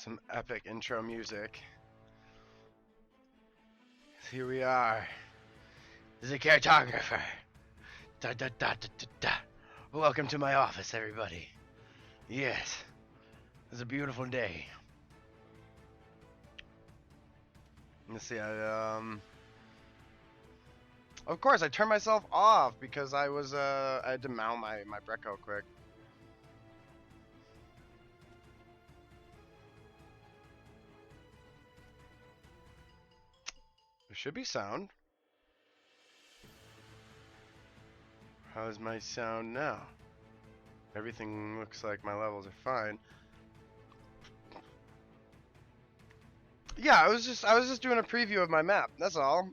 Some epic intro music. Here we are. The Caretographer. Da da da da da da. Welcome to my office, everybody. Yes, it's a beautiful day. Let's see. Of course, I turned myself off because I had to mount my Brecco quick. There should be sound. How's my sound now? Everything looks like my levels are fine. Yeah, I was just doing a preview of my map. That's all.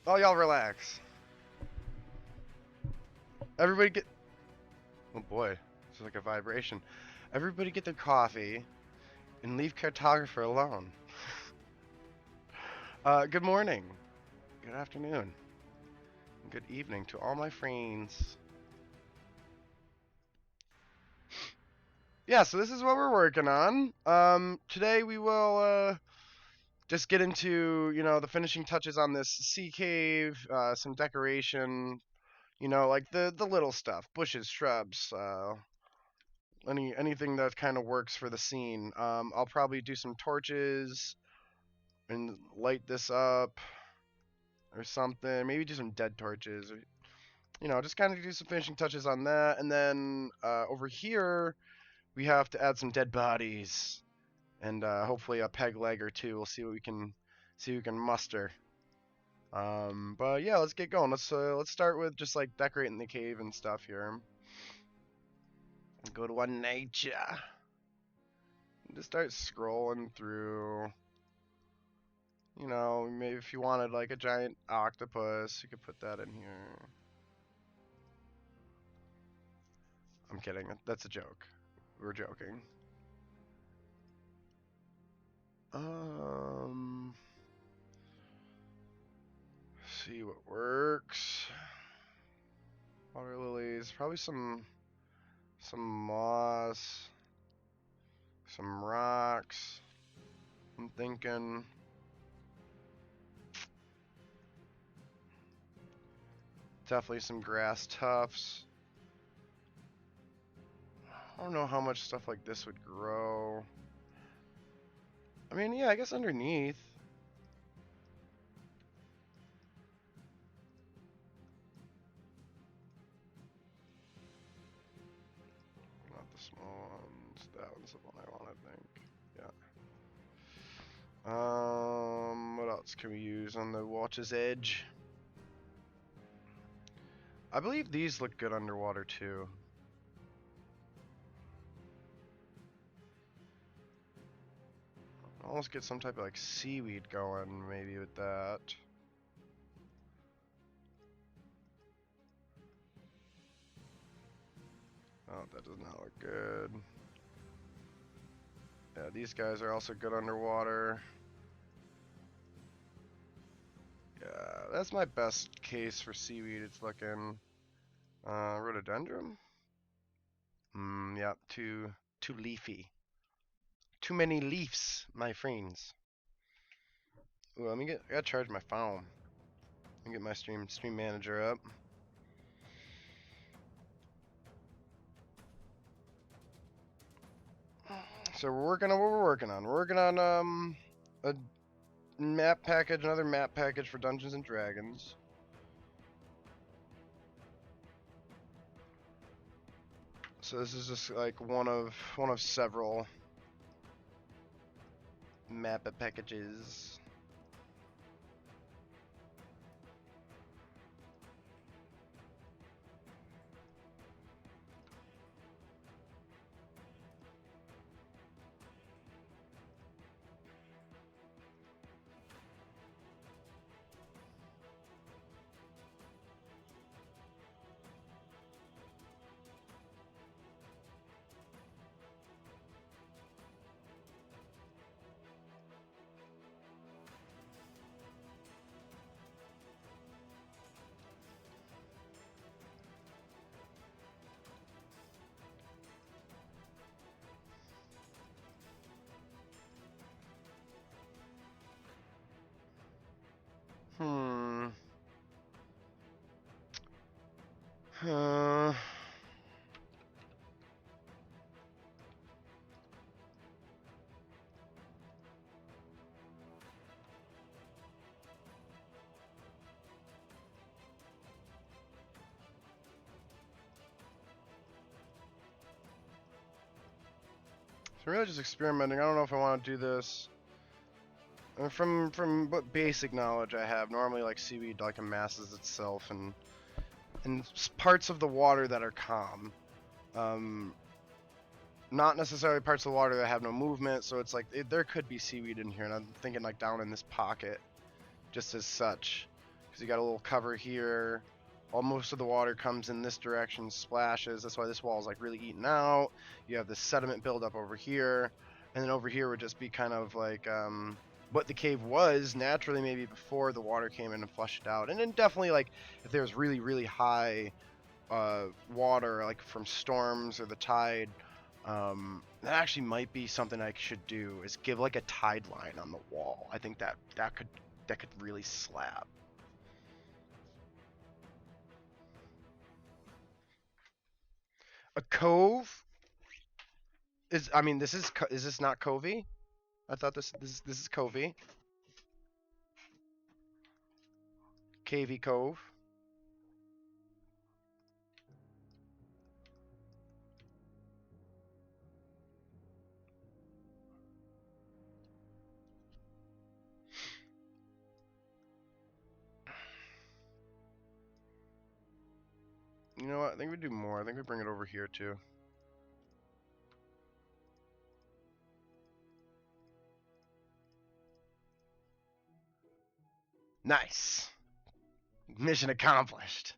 Oh, y'all relax. Everybody get. Oh boy, it's like a vibration. Everybody get their coffee and leave Caretographer alone. Good morning, good afternoon, good evening to all my friends. Yeah, so this is what we're working on. Today we will just get into, the finishing touches on this sea cave, some decoration, like the little stuff, bushes, shrubs, anything that kind of works for the scene. I'll probably do some torches and light this up or something. Maybe do some dead torches. Just kind of do some finishing touches on that. And then over here, we have to add some dead bodies and hopefully a peg leg or two. We'll see what we can muster. But yeah, let's get going. Let's start with just like decorating the cave and stuff here. Go to one nature. Just start scrolling through. Maybe if you wanted like a giant octopus, you could put that in here. I'm kidding. That's a joke. We're joking. See what works. Water lilies, probably some moss, some rocks. I'm thinking definitely some grass tufts. I don't know how much stuff like this would grow. I mean, yeah, I guess underneath. Not the small ones. That one's the one I want, I think. Yeah. What else can we use on the water's edge? I believe these look good underwater too. Almost get some type of like seaweed going maybe with that. Oh, that does not look good. Yeah, these guys are also good underwater. Yeah, that's my best case for seaweed. It's looking rhododendron. Yeah, too leafy. Too many leaves, my friends. Ooh, I gotta charge my phone. Let me get my stream manager up. So we're working on what we're working on. We're working on a map package, another map package for Dungeons and Dragons. So this is just like one of several map packages. Uh, so really just experimenting. I don't know if I want to do this. From what basic knowledge I have, normally like seaweed like amasses itself in parts of the water that are calm. Not necessarily parts of the water that have no movement, so it's like there could be seaweed in here, and I'm thinking like down in this pocket, just as such, because you got a little cover here. All most of the water comes in this direction, splashes. That's why this wall is like really eaten out. You have this sediment buildup over here, and then over here would just be kind of like what the cave was naturally, maybe before the water came in and flushed it out. And then definitely like if there's really really high water, like from storms or the tide, that actually might be something I should do, is give like a tide line on the wall. I think that could really slap. A cove is, I mean, this is this not covey? I thought this is covey. Cavey Cove. You know what? I think we do more. I think we bring it over here too. Nice. Mission accomplished.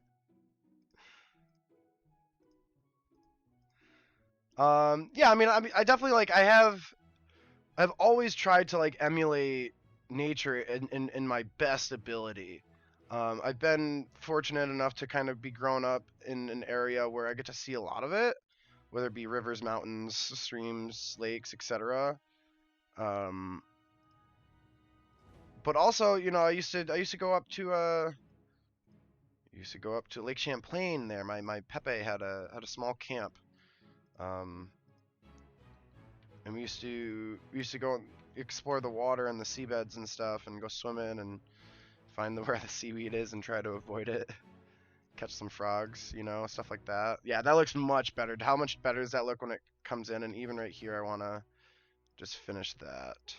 Yeah, I definitely like I've always tried to like emulate nature in my best ability. I've been fortunate enough to kind of be grown up in an area where I get to see a lot of it, whether it be rivers, mountains, streams, lakes, etc. Um, but also, you know, I used to go up to Lake Champlain there. My Pepe had a small camp. Um, and we used to go explore the water and the seabeds and stuff, and go swimming and find where the seaweed is and try to avoid it. Catch some frogs, you know, stuff like that. Yeah, that looks much better. How much better does that look when it comes in? And even right here, I want to just finish that.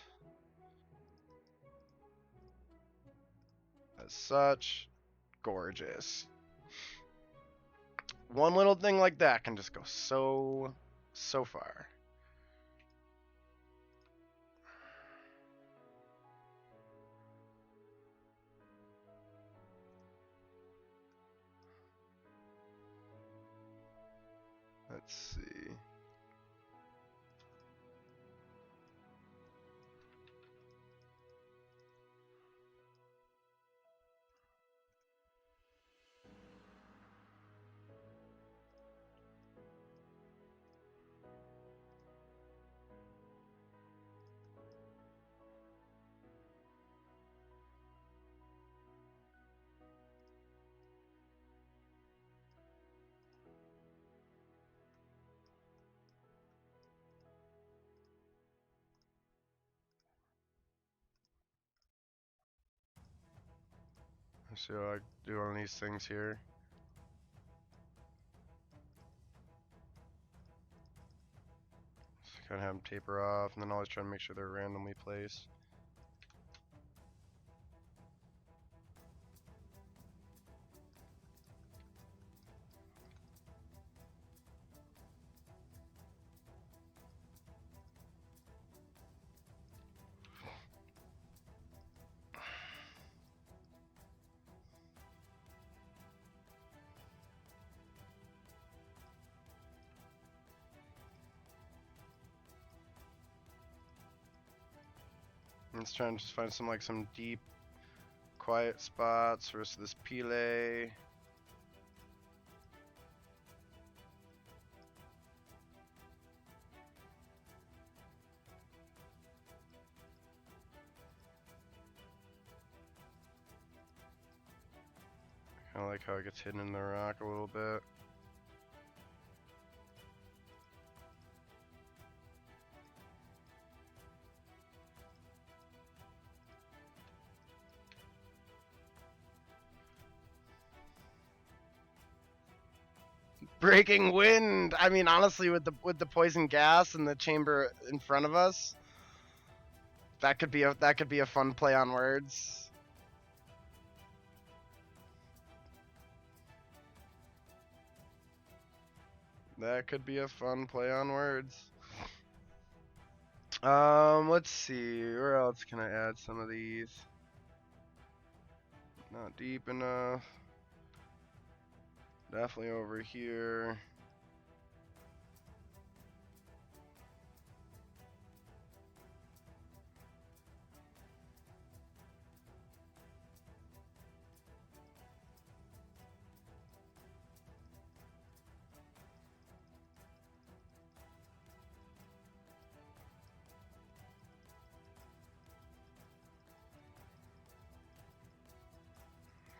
As such, gorgeous. One little thing like that can just go so far. Let's see. So I do one of these things here. Just kind of have them taper off, and then always try to make sure they're randomly placed. Let's try and just find some deep, quiet spots. Rest of this pile. Kind of like how it gets hidden in the rock a little bit. Breaking wind. I mean, honestly, with the poison gas and the chamber in front of us, that could be a fun play on words. That could be a fun play on words. Let's see. Where else can I add some of these? Not deep enough. Definitely over here.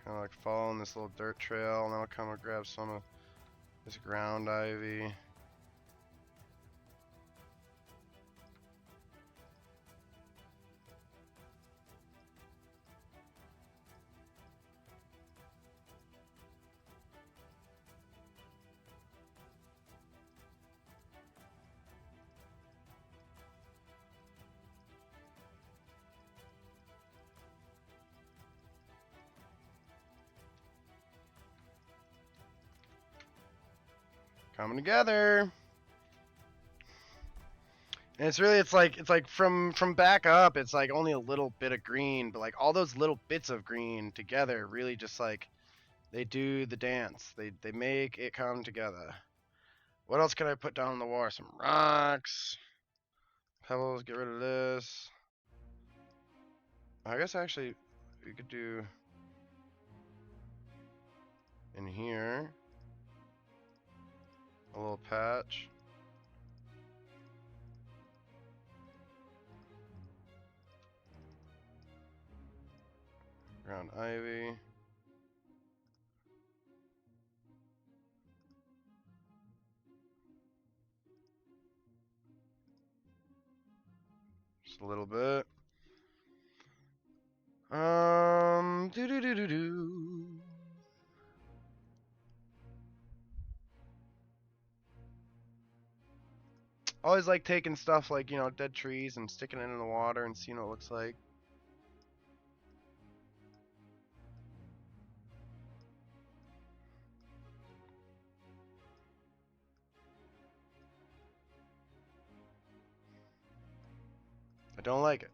Kind of like following this little dirt trail, and I'll come and grab some of this ground ivy. Coming together. And it's like from back up, it's like only a little bit of green, but like all those little bits of green together really just like they do the dance. They make it come together. What else can I put down in the water? Some rocks, pebbles, get rid of this. I guess actually we could do in here a little patch. Ground ivy. Just a little bit. Do do do do do. Always like taking stuff like, you know, dead trees and sticking it in the water and seeing what it looks like. I don't like it.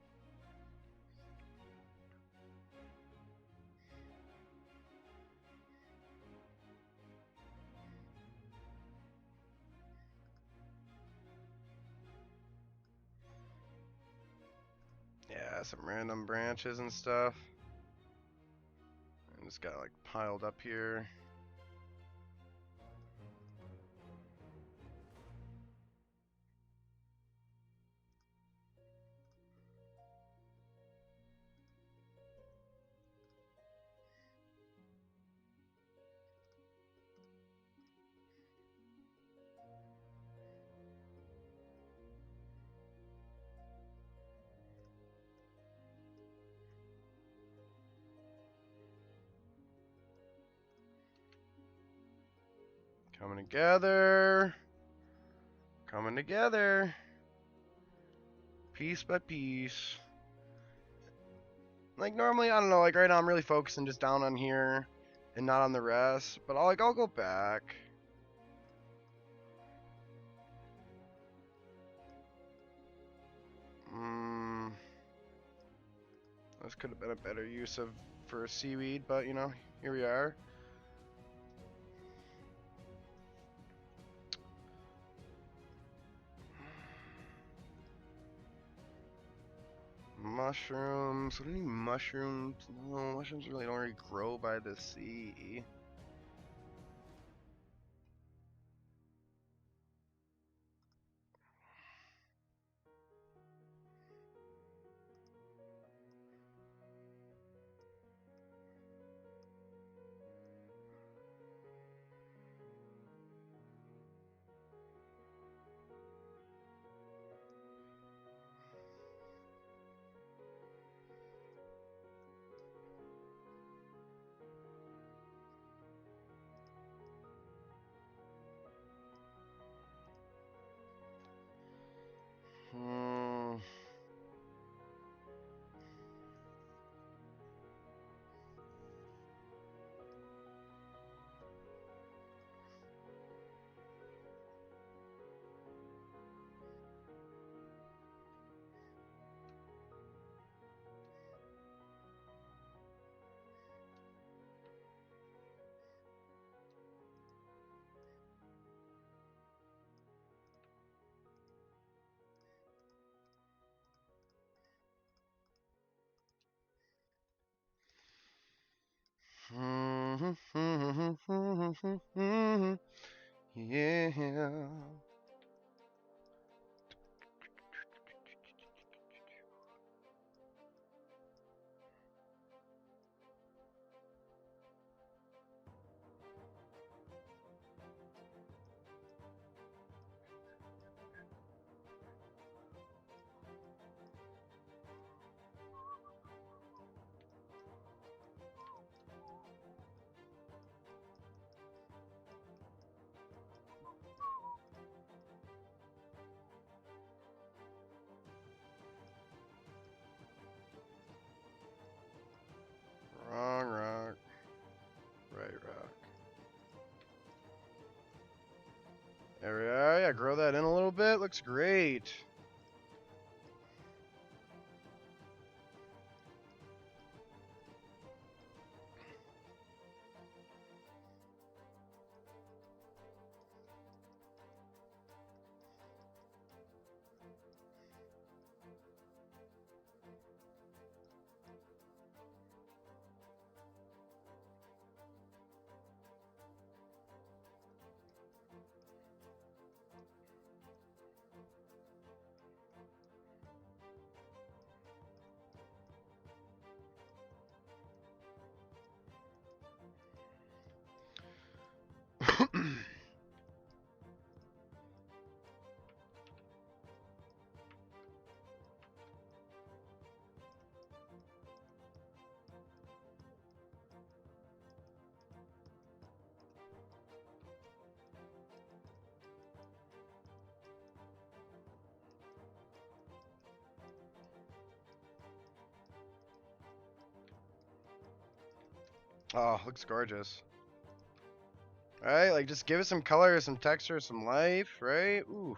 Yeah, some random branches and stuff. And just got like piled up here. Coming together. Coming together. Piece by piece. Like normally, I don't know, like right now I'm really focusing just down on here and not on the rest. But I'll go back. This could have been a better use of for seaweed, but you know, here we are. Mushrooms. What do you need mushrooms? No, mushrooms really don't really grow by the sea. Yeah. Wrong rock. Right rock. There we are. Yeah, grow that in a little bit. Looks great. Oh, looks gorgeous. Right? Like, just give it some color, some texture, some life, right? Ooh.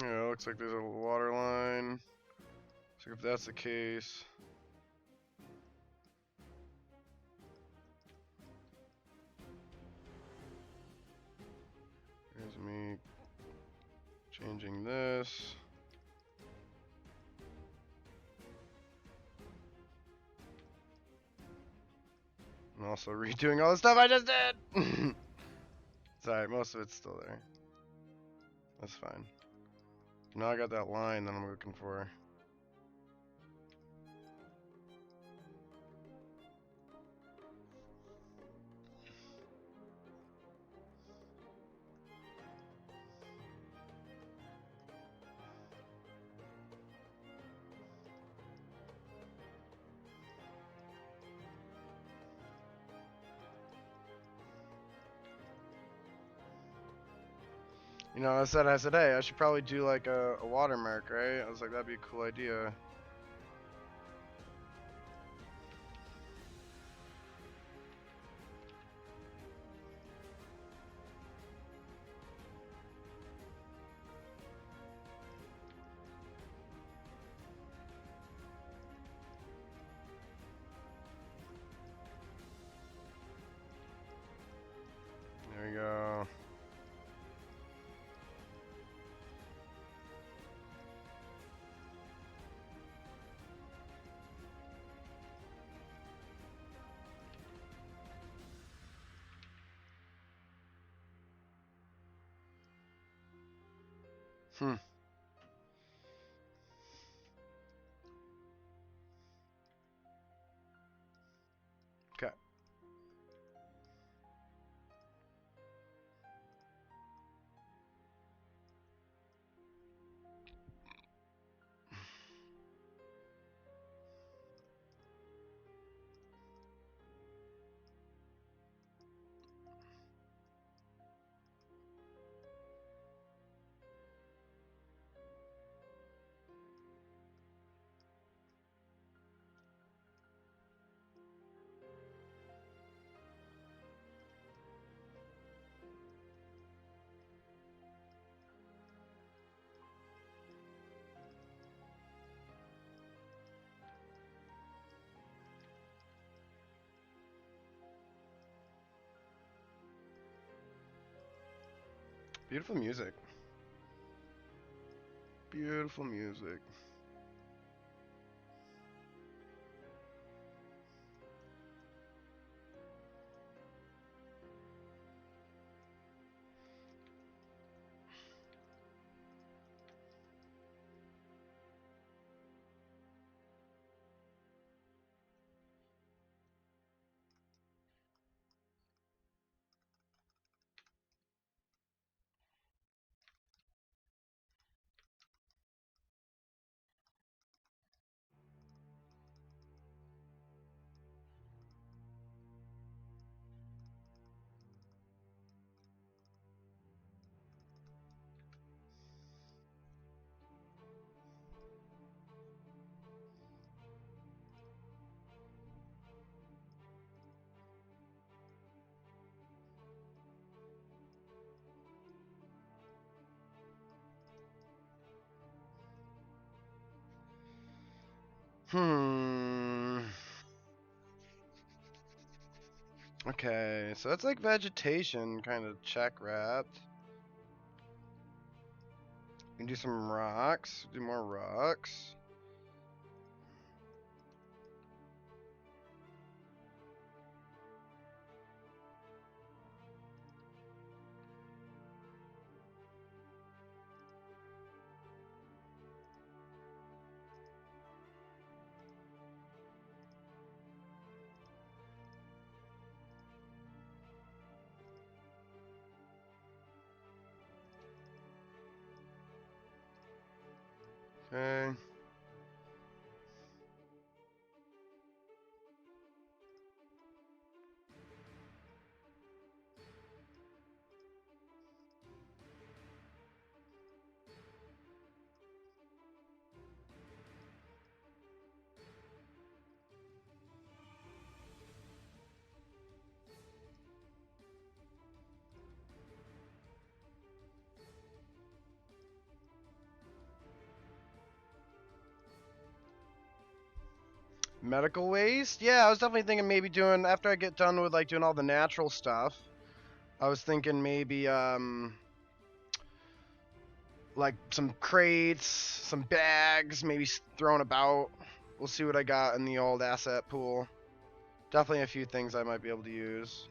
Yeah, looks like there's a water line. So if that's the case. Here's me changing this. And also redoing all the stuff I just did! Sorry, most of it's still there. That's fine. Now I got that line that I'm looking for. You know, I said, hey, I should probably do like a watermark, right? I was like, that'd be a cool idea. There we go. Hmm. Okay. Beautiful music. Beautiful music. Hmm. Okay, so that's like vegetation kind of check wrapped. We can do some rocks. Do more rocks. Okay. Medical waste? Yeah, I was definitely thinking maybe doing after I get done with like doing all the natural stuff. I was thinking maybe like some crates, some bags, maybe thrown about. We'll see what I got in the old asset pool. Definitely a few things I might be able to use.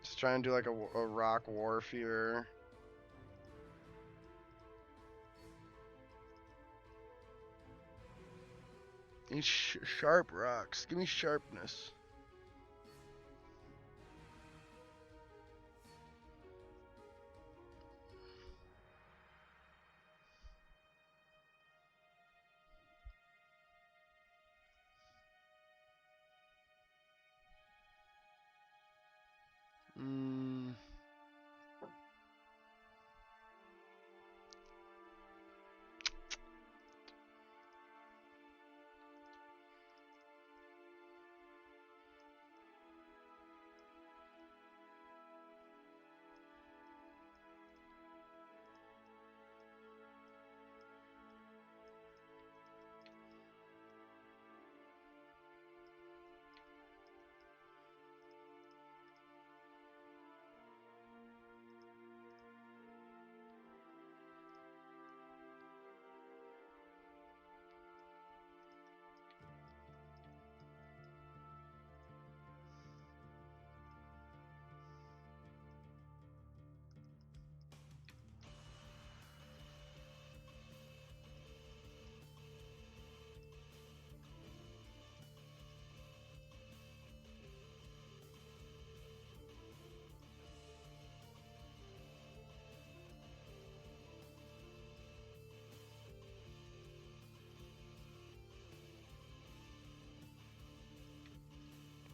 Just try and do like a rock warfare. These sharp rocks. Give me sharpness. Mm.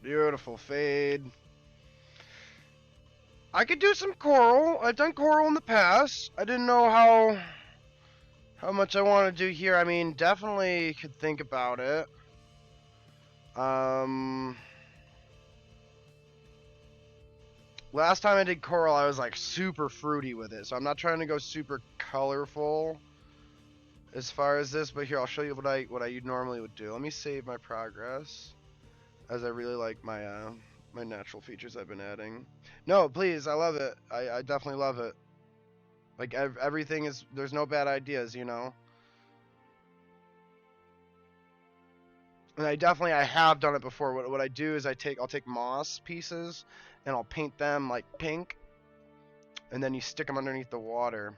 Beautiful fade. I could do some coral. I've done coral in the past. I didn't know how much I want to do here. I mean, definitely could think about it. Last time I did coral, I was like super fruity with it, so I'm not trying to go super colorful as far as this. But here, I'll show you what I normally would do. Let me save my progress, as I really like my my natural features I've been adding. No, please, I love it. I definitely love it. Like everything is, there's no bad ideas, you know. And I have done it before. What I do is I'll take moss pieces and I'll paint them like pink, and then you stick them underneath the water.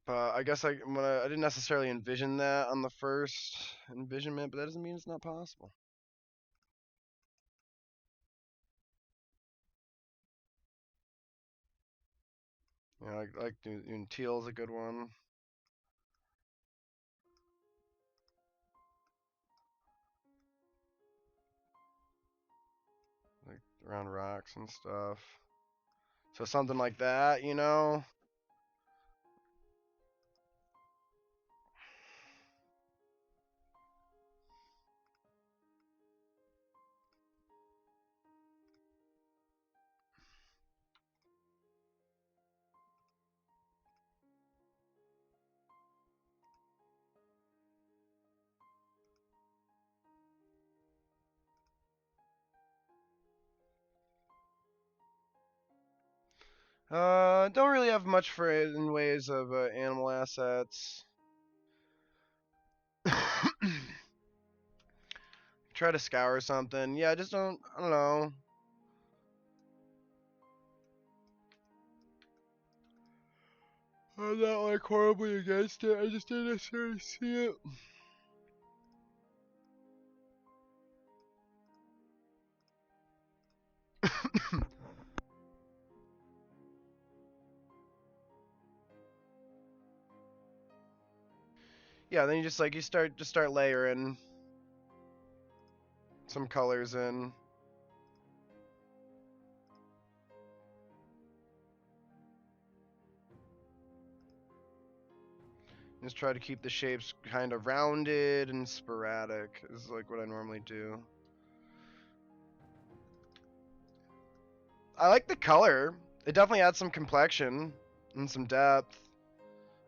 But I guess I didn't necessarily envision that on the first envisionment, but that doesn't mean it's not possible. You know, like doing teal is a good one. Like around rocks and stuff. So something like that, you know. Don't really have much for it in ways of animal assets. Try to scour something. Yeah, I just don't. I don't know. I'm not like horribly against it. I just didn't necessarily see it. Yeah, then you just start layering some colors in. Just try to keep the shapes kind of rounded and sporadic is like what I normally do. I like the color. It definitely adds some complexion and some depth.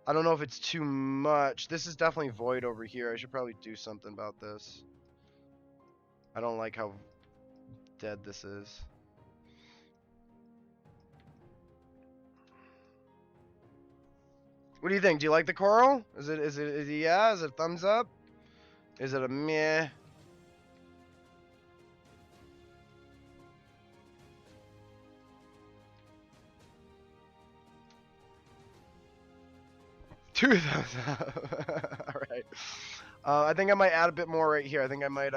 I don't know if it's too much. This is definitely void over here. I should probably do something about this. I don't like how dead this is. What do you think? Do you like the coral? Is it yeah? Is it a thumbs up? Is it a meh? Two thumbs up. All right. I think I might add a bit more right here. I think I might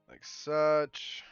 like such.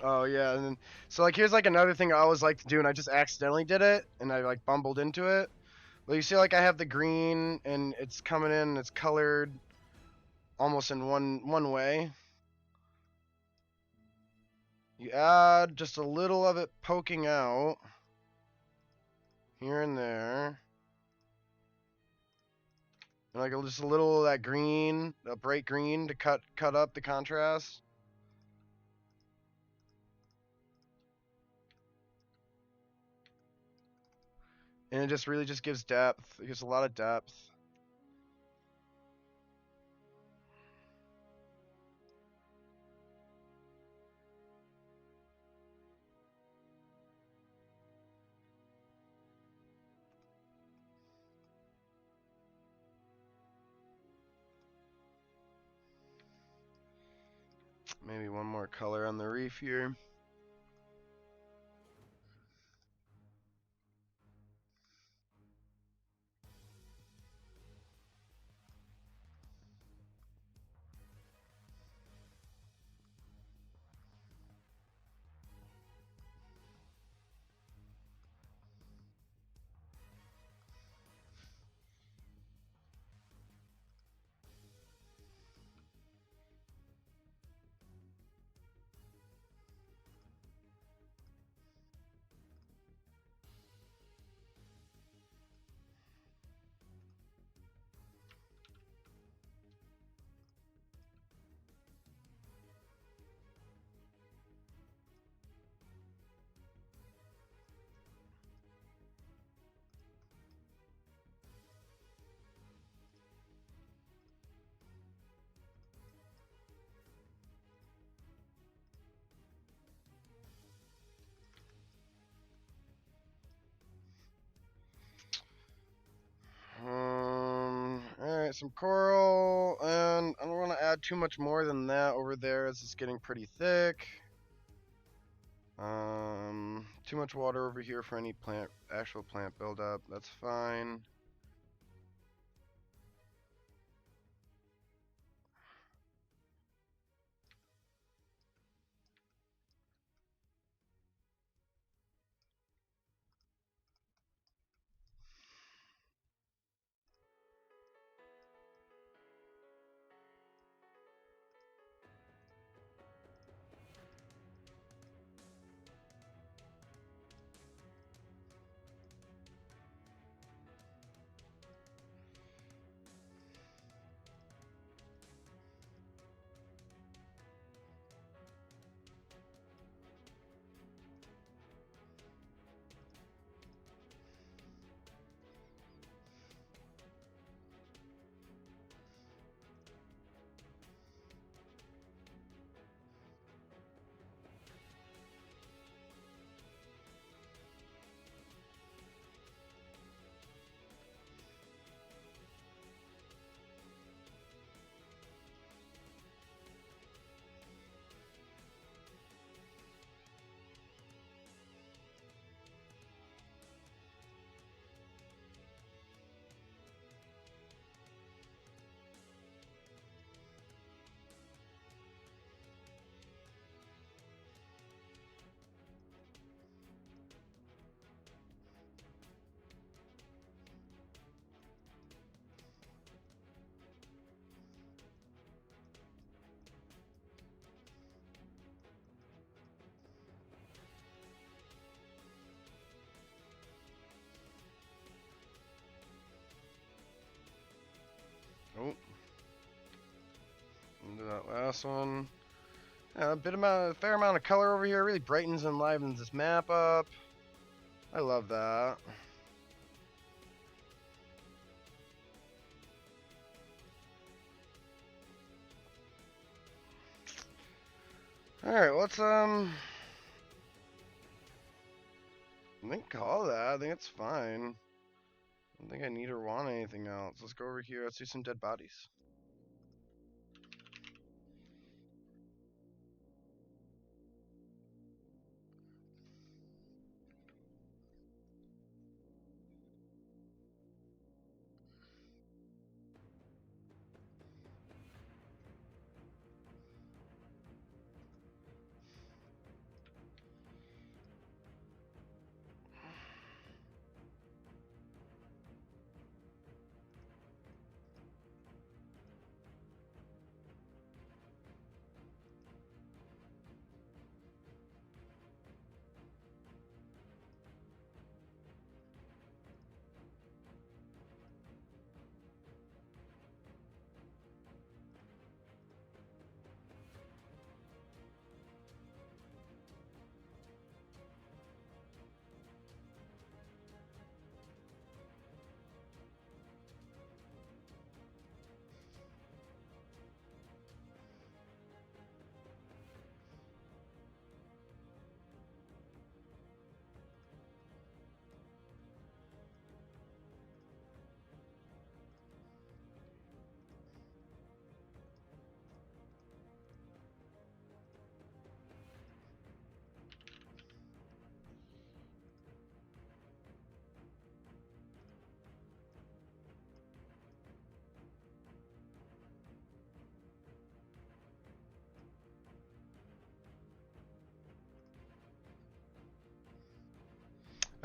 Oh yeah, and then, so like here's like another thing I always like to do, and I just accidentally did it, and I like bumbled into it. Well, you see, like I have the green, and it's coming in, and it's colored almost in one way. You add just a little of it poking out here and there, and like just a little of that green, a bright green to cut up the contrast. And it just really just gives depth. It gives a lot of depth. Maybe one more color on the reef here. Alright, some coral, and I don't want to add too much more than that over there as it's getting pretty thick. Too much water over here for any actual plant buildup. That's fine. Oh, into that last one. Yeah, a fair amount of color over here. Really brightens and livens this map up. I love that. All right, let's I think call that. I think it's fine. I don't think I need or want anything else. Let's go over here. Let's do some dead bodies.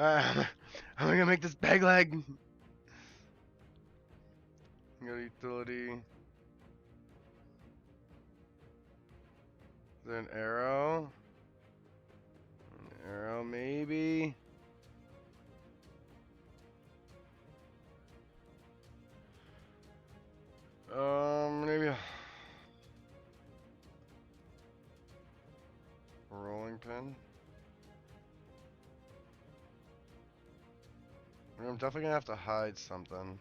I'm gonna make this peg leg. Go to utility. Is there an arrow? An arrow, maybe. Maybe a rolling pin. I'm definitely gonna have to hide something.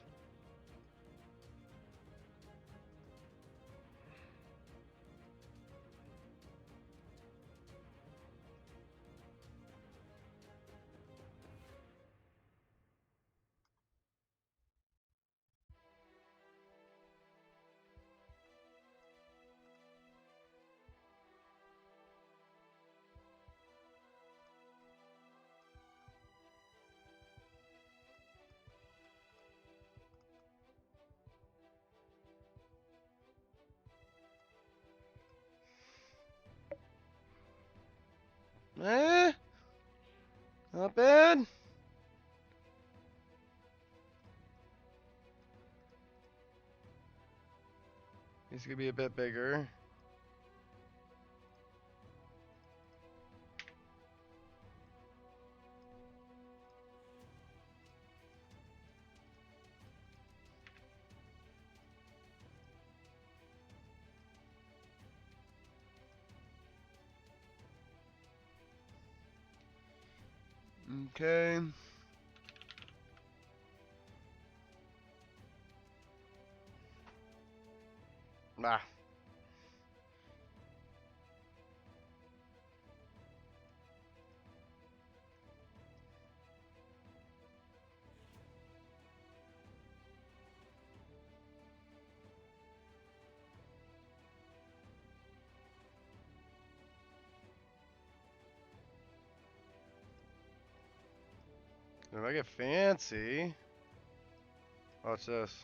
Not bad. He's gonna be a bit bigger. Okay. Ah. If I get fancy. Watch this.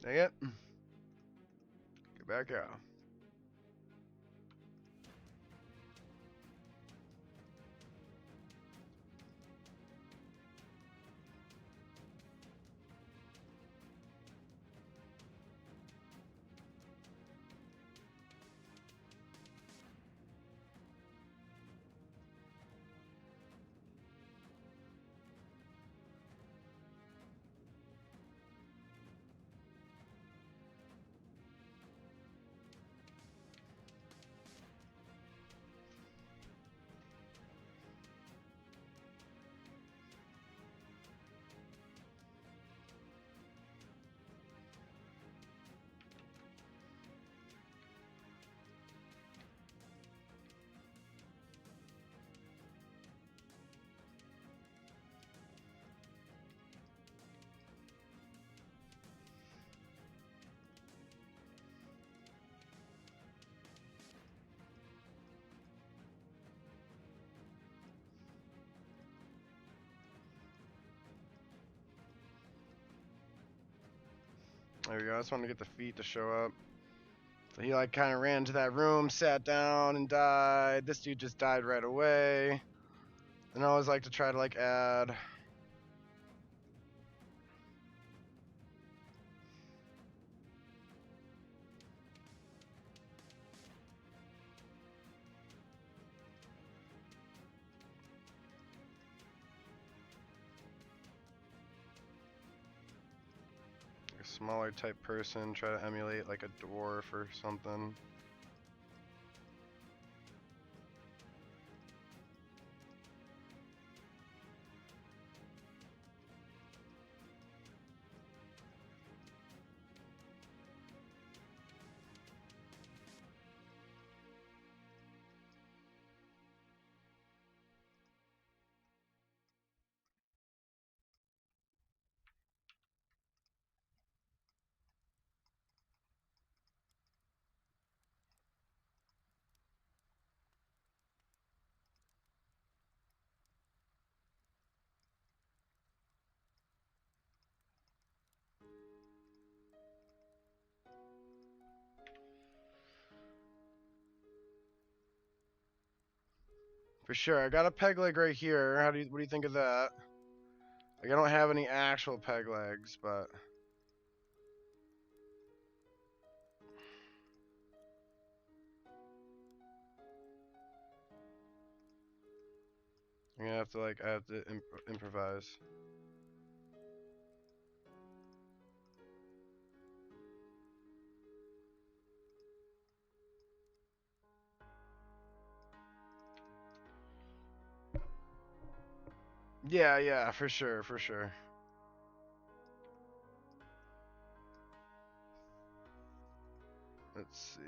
Dang it. Get back out. There we go. I just wanted to get the feet to show up. So he like kind of ran into that room, sat down, and died. This dude just died right away. And I always like to try to like add. Smaller type person, try to emulate like a dwarf or something. For sure. I got a peg leg right here. What do you think of that? Like, I don't have any actual peg legs, but I'm gonna have to I have to improvise. Yeah, yeah, for sure, for sure. Let's see.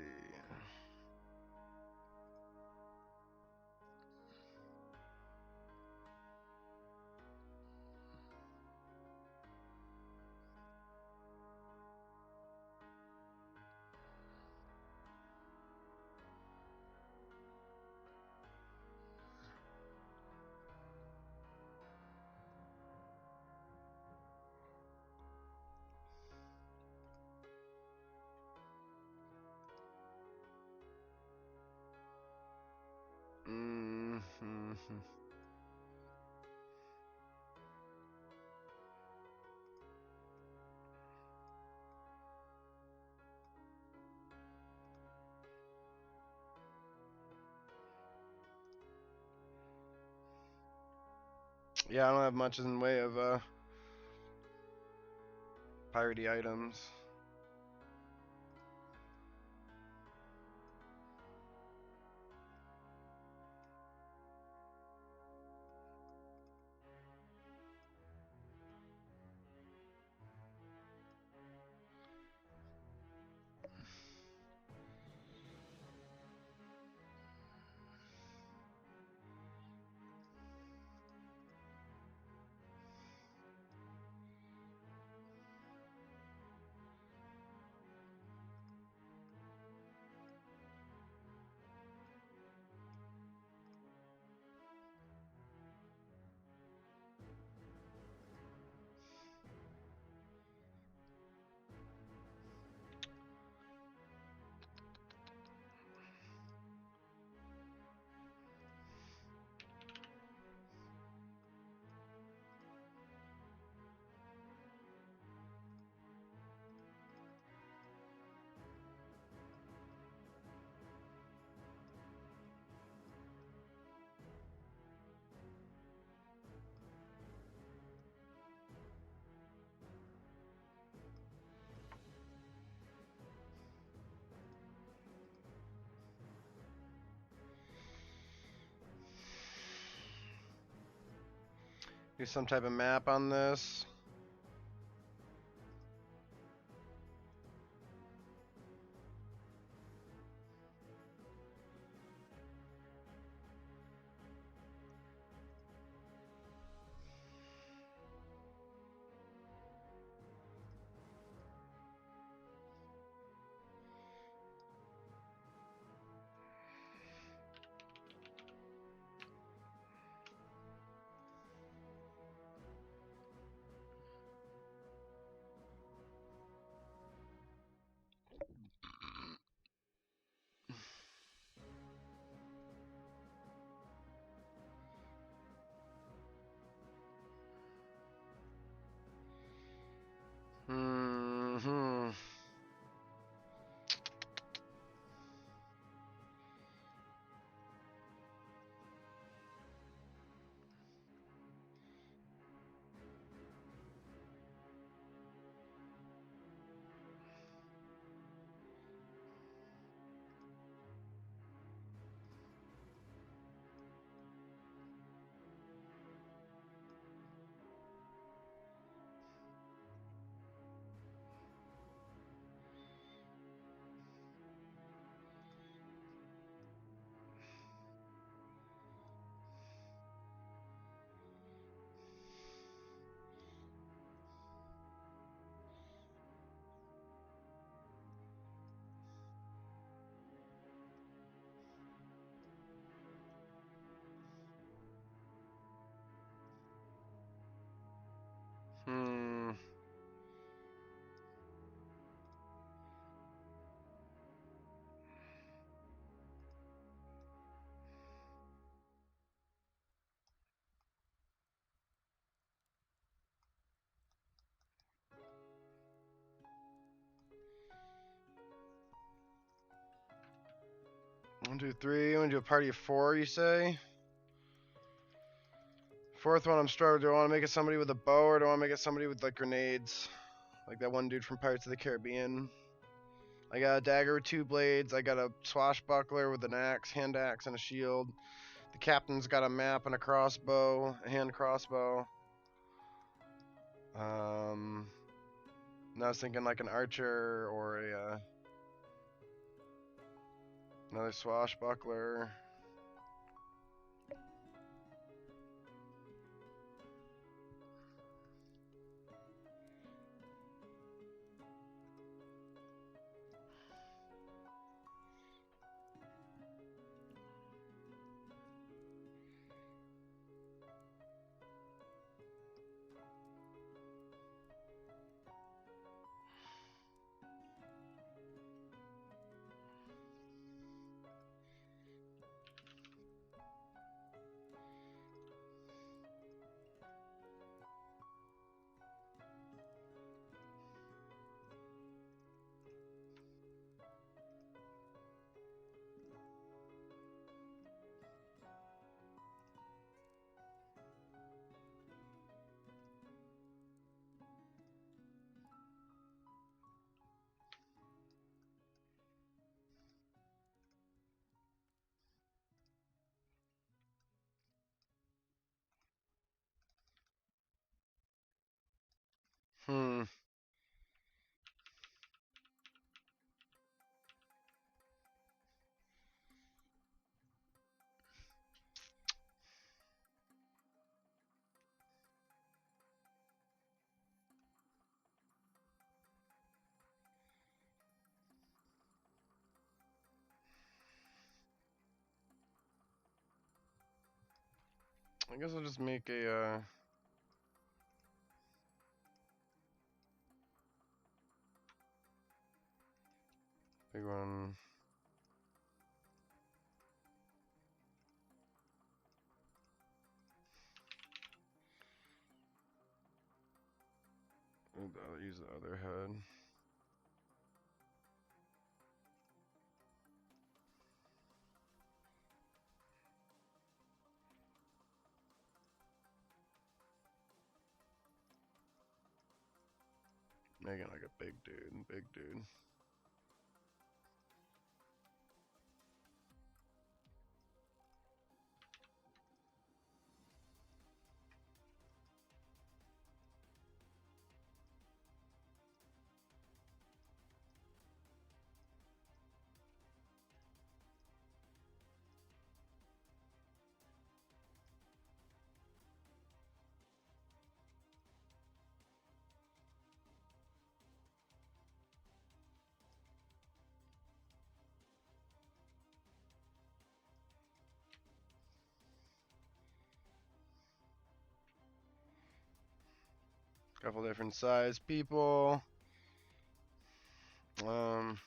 Mm-hmm. Yeah, I don't have much in the way of piratey items. Do some type of map on this. 1, 2, 3. I'm gonna do a party of 4, you say? Fourth one, I'm struggling. Do I want to make it somebody with a bow, or do I want to make it somebody with, like, grenades? Like that one dude from Pirates of the Caribbean. I got a dagger with 2 blades. I got a swashbuckler with an axe, hand axe, and a shield. The captain's got a map and a crossbow, a hand crossbow. And I was thinking like an archer or another swashbuckler. Hmm. I guess I'll just make a big one. I'll use the other head. Making like a big dude, big dude. Couple different size people. Um.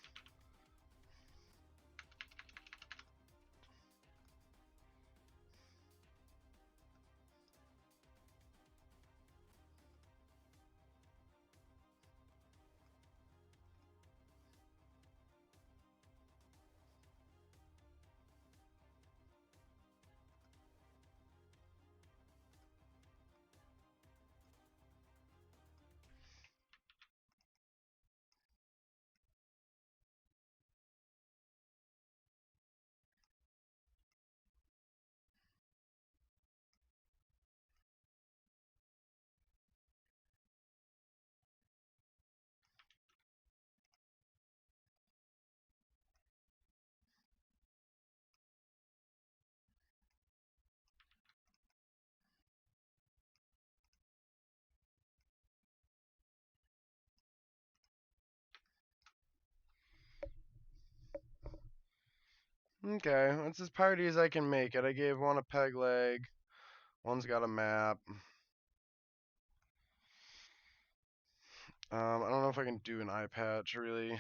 Okay, that's as party as I can make it. I gave one a peg leg. One's got a map. I don't know if I can do an eye patch really.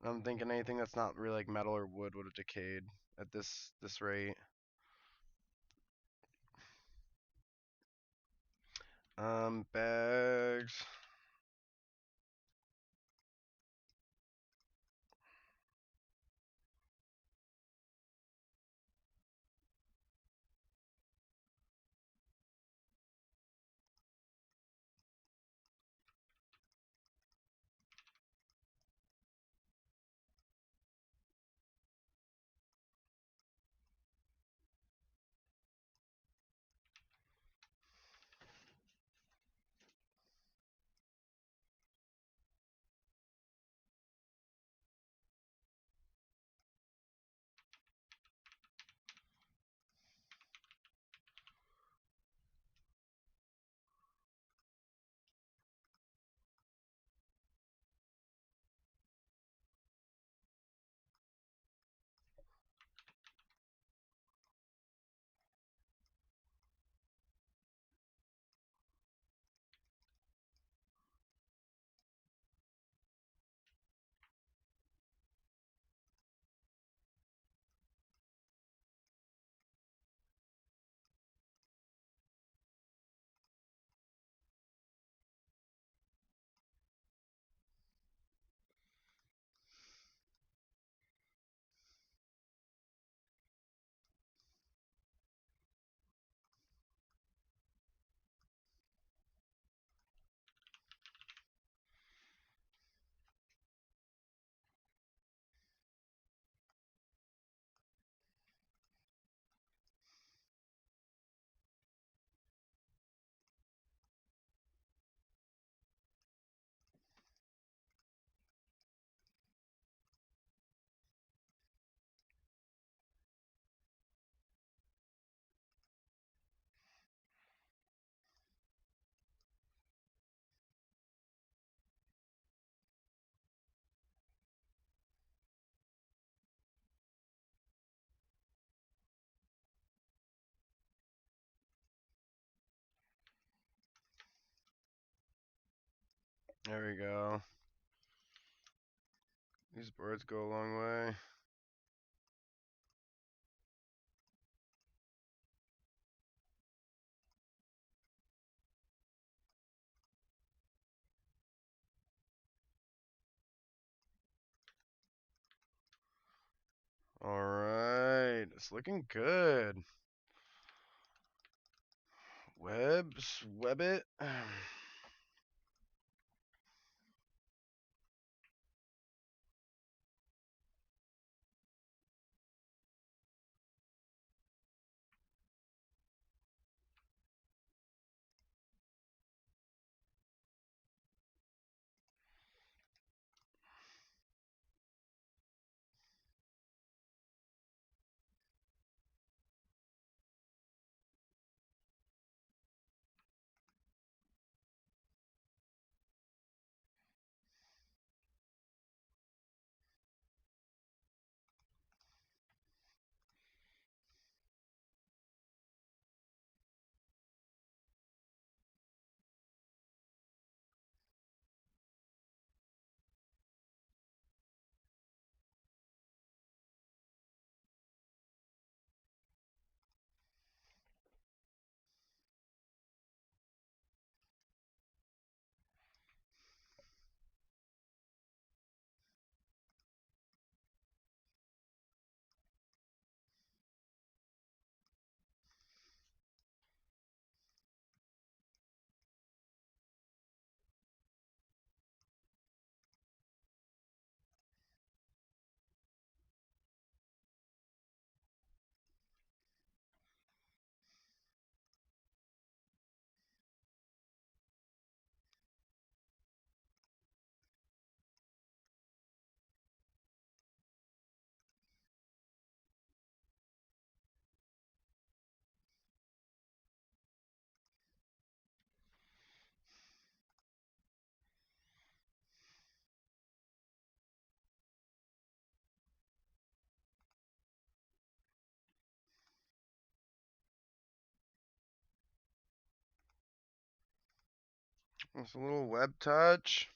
I'm thinking anything that's not really like metal or wood would have decayed at this rate. Bags. There we go. These boards go a long way. Alright, it's looking good. Web it. It's a little web touch.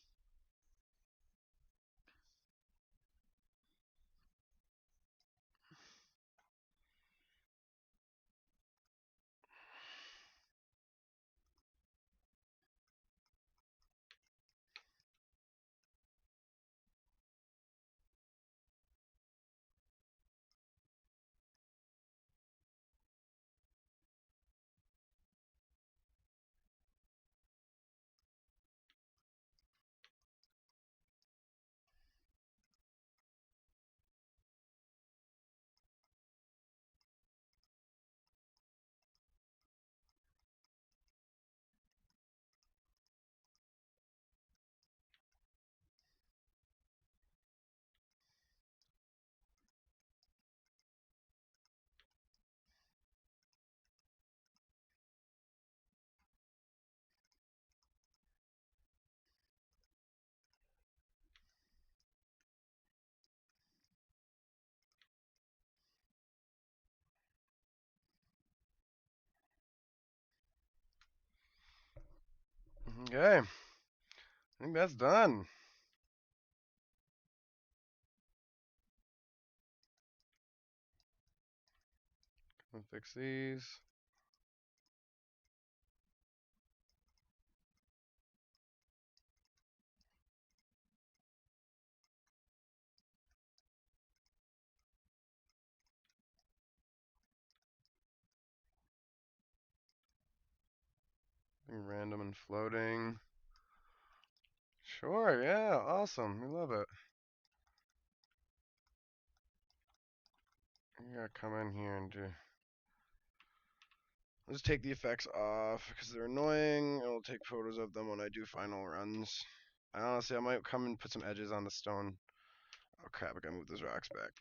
Okay, I think that's done. I'll fix these. Random and floating. Sure, yeah, awesome. We love it. You gotta come in here and do. Let's take the effects off because they're annoying. And we'll take photos of them when I do final runs. Honestly, I might come and put some edges on the stone. Oh crap, I gotta move those rocks back.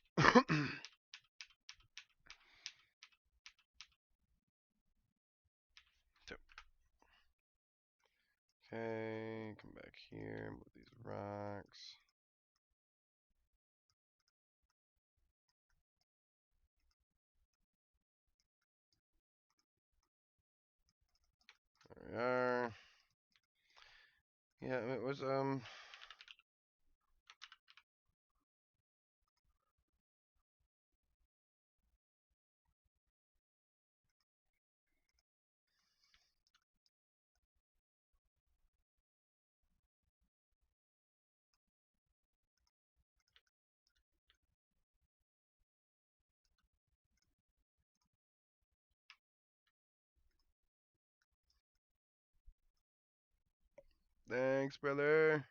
Okay, come back here, move these rocks. There we are. Yeah, it was thanks, brother.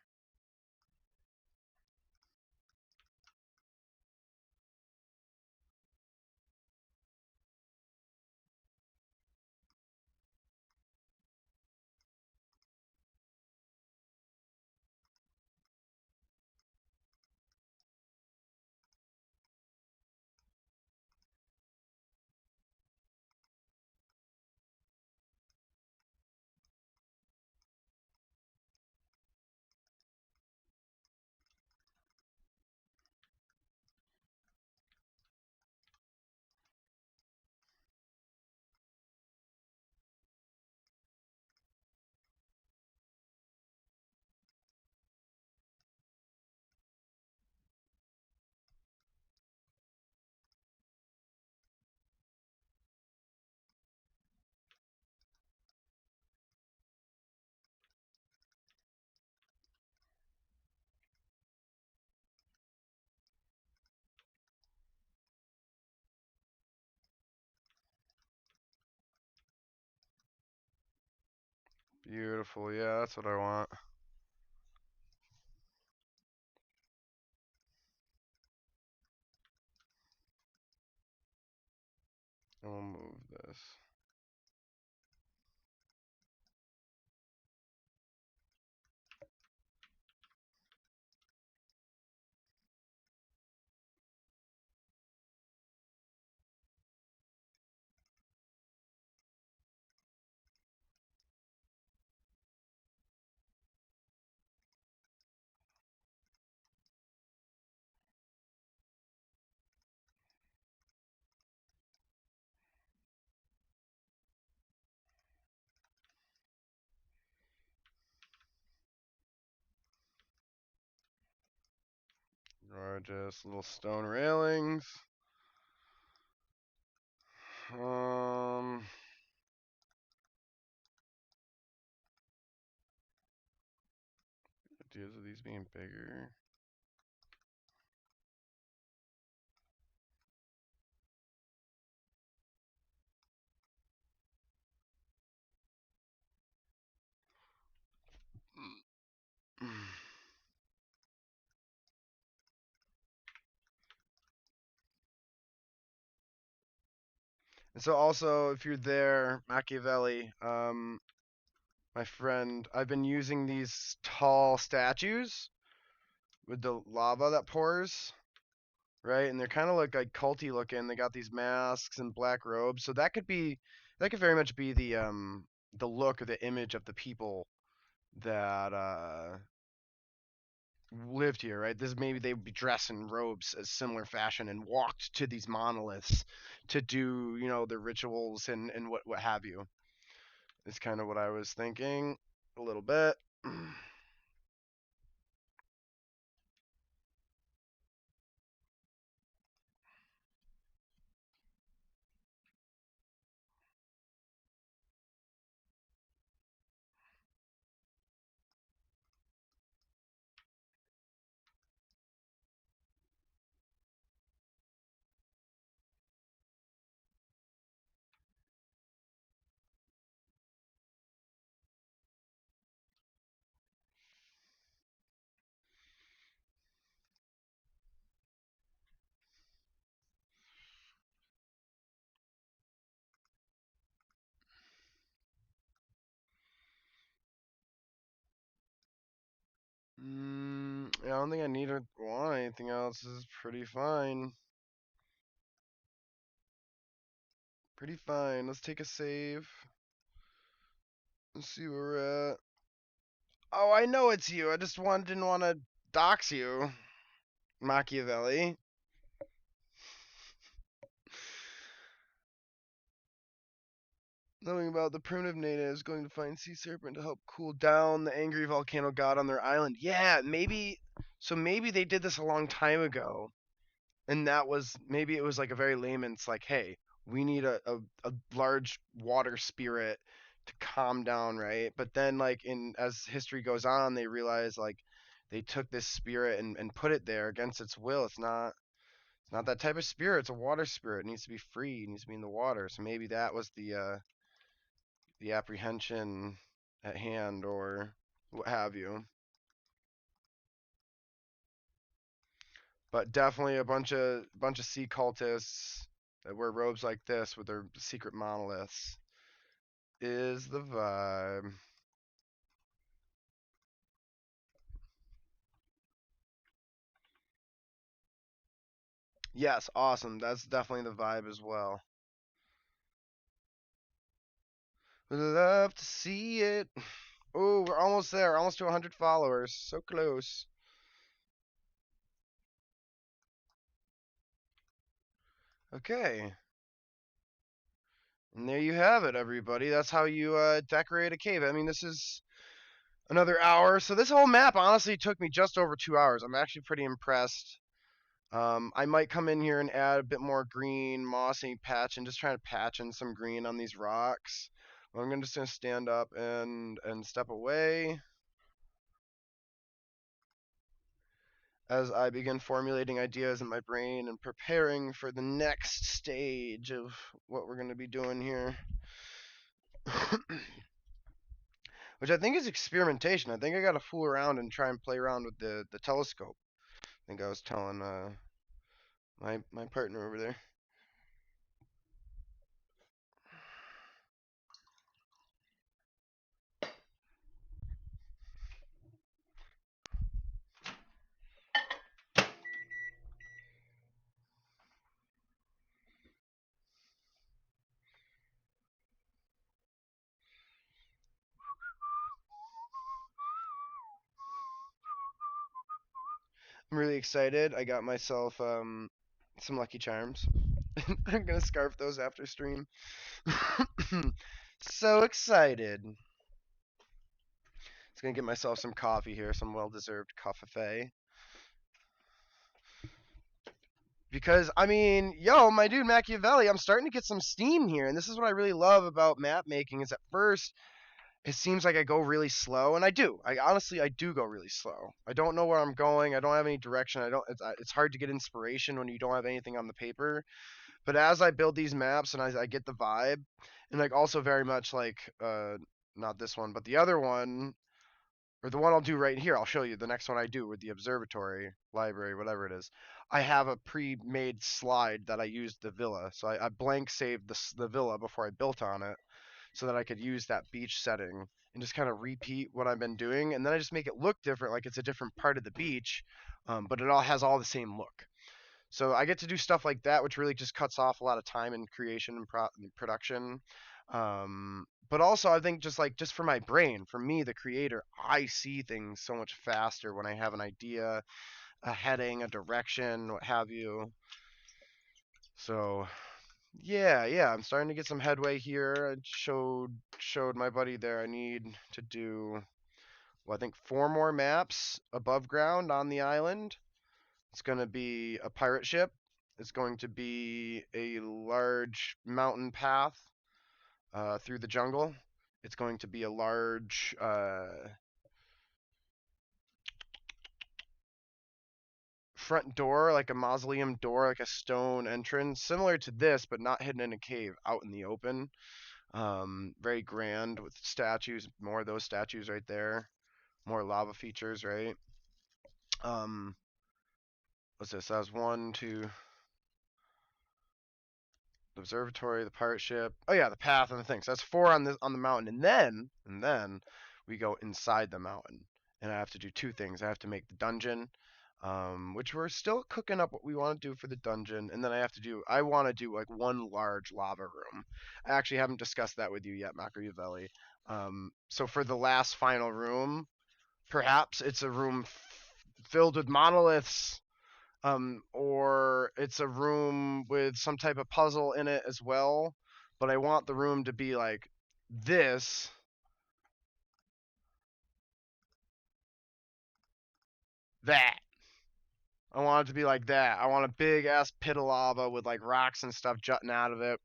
Beautiful. Yeah, that's what I want. And we'll move this. Gorgeous little stone railings. Um, ideas of these being bigger. And so also, if you're there, Machiavelli, my friend, I've been using these tall statues with the lava that pours, right? And they're kind of like culty looking. They got these masks and black robes, so that could very much be the look or the image of the people that lived here, right? This maybe they would be dressed in robes a similar fashion and walked to these monoliths to do, their rituals and what have you. Is kind of what I was thinking a little bit. I don't think I need or want anything else. This is pretty fine. Pretty fine. Let's take a save. Let's see where we're at. Oh, I know it's you. I just didn't want to dox you, Machiavelli. Knowing about the primitive natives going to find sea serpent to help cool down the angry volcano god on their island. Yeah, maybe. So maybe they did this a long time ago, and that was maybe it was like a very layman's like, hey, we need a large water spirit to calm down, right? But then like in as history goes on, they realize like they took this spirit and put it there against its will. It's not that type of spirit. It's a water spirit. It needs to be free. It needs to be in the water. So maybe that was the apprehension at hand, or what have you. But definitely a bunch of sea cultists that wear robes like this with their secret monoliths is the vibe. Yes, awesome. That's definitely the vibe as well. Would love to see it. Oh, we're almost there. Almost to 100 followers. So close. Okay. And there you have it, everybody. That's how you decorate a cave. I mean, this is another hour. So this whole map honestly took me just over 2 hours. I'm actually pretty impressed. I might come in here and add a bit more green, mossy patch, and just try to patch in some green on these rocks. I'm just gonna stand up and step away as I begin formulating ideas in my brain and preparing for the next stage of what we're gonna be doing here. Which I think is experimentation. I think I gotta fool around and try and play around with the telescope. I think I was telling my partner over there. I'm really excited. I got myself some Lucky Charms. I'm gonna scarf those after stream. So excited. Just gonna get myself some coffee here, some well-deserved coffee. Because I mean, yo, my dude Machiavelli, I'm starting to get some steam here, and this is what I really love about map making. Is at first it seems like I go really slow, and I do. I do go really slow. I don't know where I'm going. I don't have any direction. I don't. It's hard to get inspiration when you don't have anything on the paper. But as I build these maps and I get the vibe, and like also very much like not this one, but the other one, or the one I'll do right here. I'll show you the next one I do with the observatory library, whatever it is. I have a pre-made slide that I used the villa, so I blank saved the villa before I built on it, so that I could use that beach setting and just kind of repeat what I've been doing, and then I just make it look different, like it's a different part of the beach, but it all has all the same look. So I get to do stuff like that, which really just cuts off a lot of time in creation and production. But also, I think just for my brain, for me, the creator, I see things so much faster when I have an idea, a heading, a direction, what have you. So yeah, I'm starting to get some headway here. I showed my buddy there. I need to do, well, I think 4 more maps above ground on the island. It's going to be a pirate ship. It's going to be a large mountain path through the jungle. It's going to be a large front door, like a mausoleum door, like a stone entrance, similar to this, but not hidden in a cave, out in the open. Very grand with statues, more of those statues right there, more lava features, right? Um, what's this? That was one, two, the observatory, the pirate ship. Oh yeah, the path and the thing. So that's 4 on the mountain, and then we go inside the mountain, and I have to do 2 things. I have to make the dungeon, which we're still cooking up what we want to do for the dungeon, and then I want to do like one large lava room. I actually haven't discussed that with you yet, Machiavelli. So for the last final room, perhaps it's a room filled with monoliths, or it's a room with some type of puzzle in it as well. But I want the room to be like this. That. I want it to be like that. I want a big ass pit of lava with like rocks and stuff jutting out of it.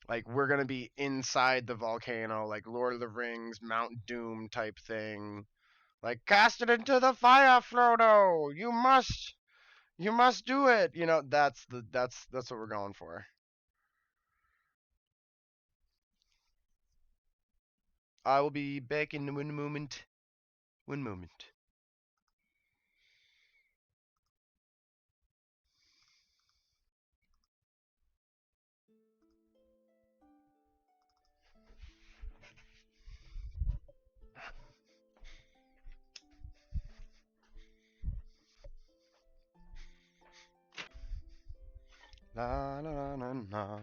Like we're gonna be inside the volcano, like Lord of the Rings, Mount Doom type thing. Like cast it into the fire, Frodo. You must do it. You know, that's what we're going for. I will be back in one moment. One moment. La la la la.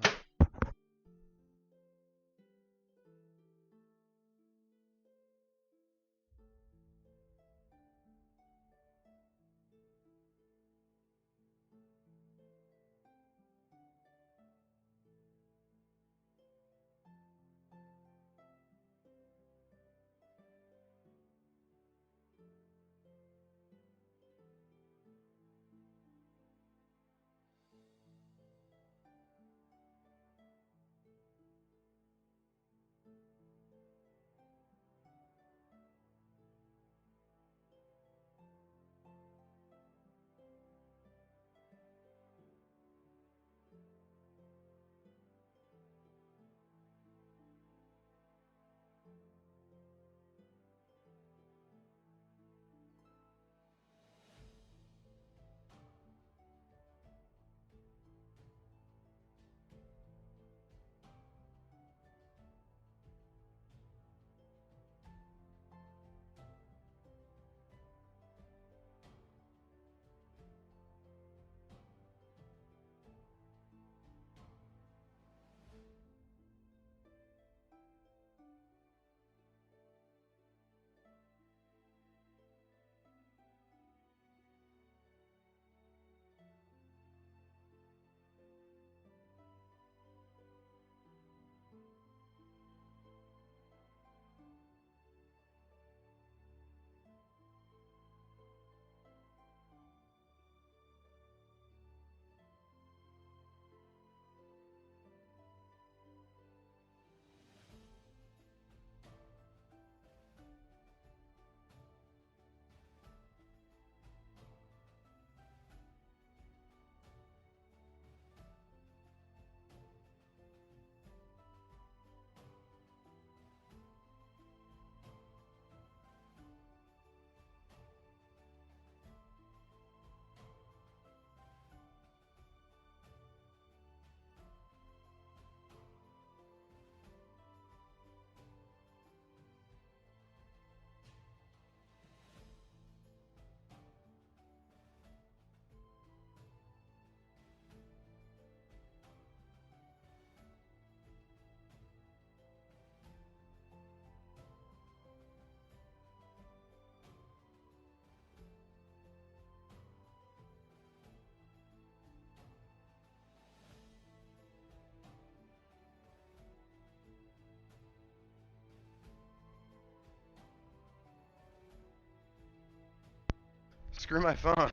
Screw my phone.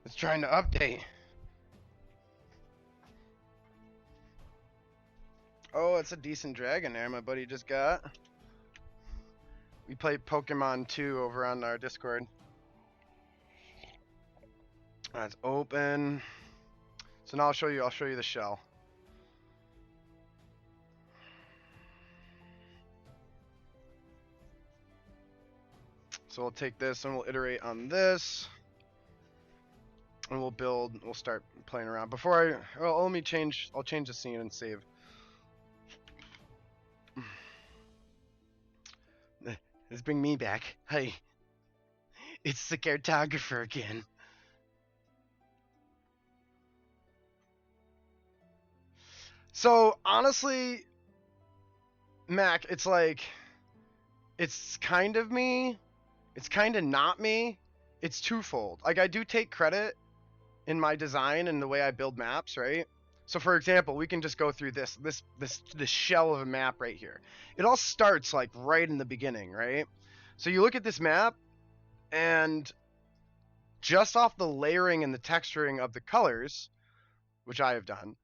It's trying to update. Oh, it's a decent dragon there my buddy just got. We play Pokemon 2 over on our Discord. That's open. So now I'll show you the shell. So we'll take this and we'll iterate on this. And we'll start playing around. Let me change, I'll change the scene and save. Let's bring me back. Hey, it's the Caretographer again. So honestly, Mac, it's like, it's kind of me, it's kind of not me. It's twofold. Like I do take credit in my design and the way I build maps, right? So for example, we can just go through this shell of a map right here. It all starts like right in the beginning, right? So you look at this map, and just off the layering and the texturing of the colors, which I have done,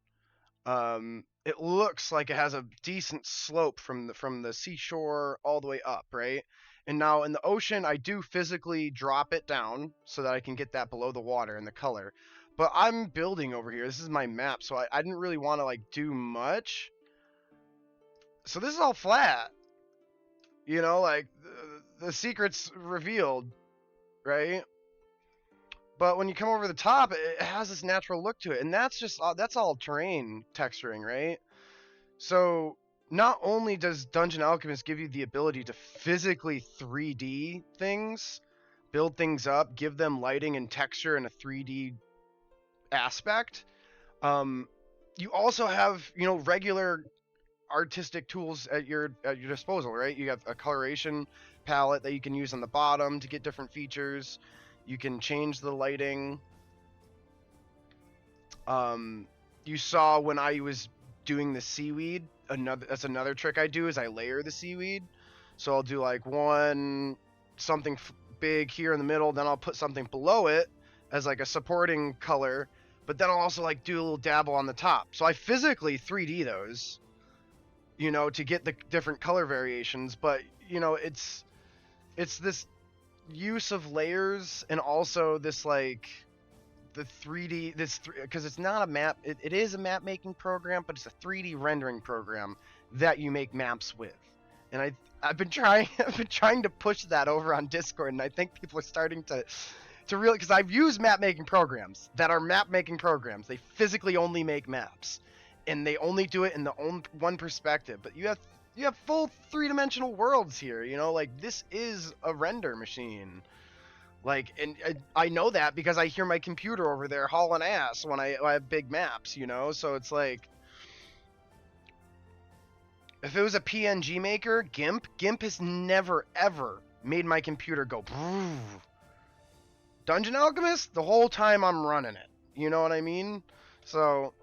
it looks like it has a decent slope from the seashore all the way up, right? And now in the ocean, I do physically drop it down so that I can get that below the water and the color. But I'm building over here. This is my map, so I didn't really want to like do much. So this is all flat. You know, like the secret's revealed, right? But when you come over the top, it has this natural look to it, and that's all terrain texturing, right? So not only does Dungeon Alchemist give you the ability to physically 3D things, build things up, give them lighting and texture in a 3D aspect, you also have, you know, regular artistic tools at your disposal, right? You have a coloration palette that you can use on the bottom to get different features. You can change the lighting. You saw when I was doing the seaweed, that's another trick I do is I layer the seaweed. So I'll do like something big here in the middle, then I'll put something below it as like a supporting color, but then I'll also like do a little dabble on the top. So I physically 3D those, you know, to get the different color variations, but you know, it's this use of layers and also this like the 3D because it's not a map, it is a map making program, but it's a 3D rendering program that you make maps with. And I've been trying to push that over on Discord, and I think people are starting to really, because I've used map making programs that are map making programs. They physically only make maps, and they only do it in the one perspective. But you have full three-dimensional worlds here. You know, like this is a render machine. Like, and I know that because I hear my computer over there hauling ass when I have big maps, you know? So it's like, if it was a PNG maker, GIMP has never, ever made my computer go, Broo. Dungeon Alchemist, the whole time I'm running it. You know what I mean? So,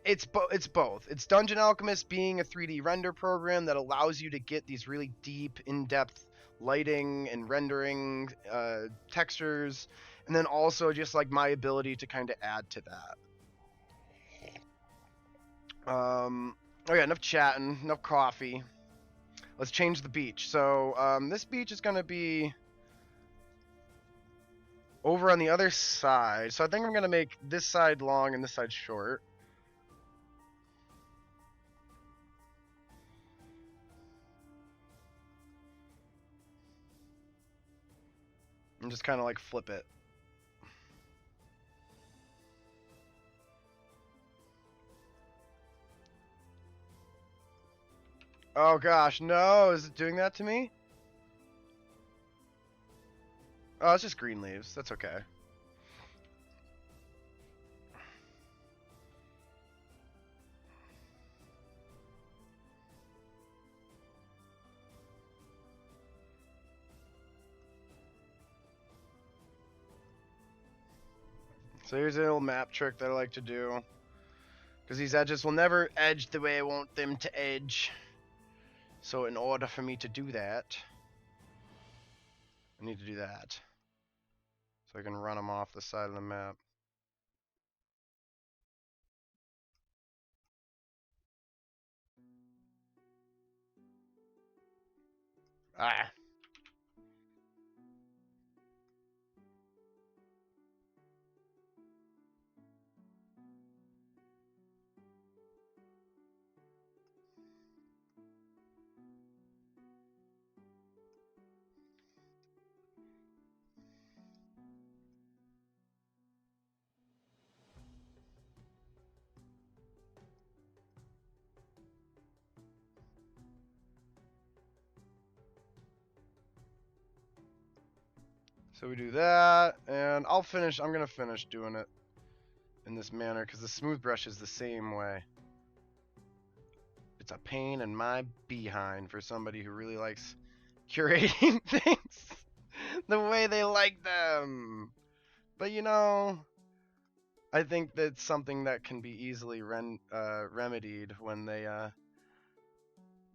it's both. It's Dungeon Alchemist being a 3D render program that allows you to get these really deep, in-depth lighting and rendering textures, and then also just like my ability to kind of add to that. Okay, enough chatting, enough coffee. Let's change the beach. So this beach is gonna be over on the other side. So I think I'm gonna make this side long and this side short. And just kind of like flip it. Oh gosh, no, is it doing that to me? Oh, it's just green leaves, that's okay. So here's a little map trick that I like to do. Because these edges will never edge the way I want them to edge. So in order for me to do that, I need to do that. So I can run them off the side of the map. Ah. So we do that, and I'm gonna finish doing it in this manner, because the smooth brush is the same way. It's a pain in my behind for somebody who really likes curating things the way they like them. But you know, I think that's something that can be easily remedied when they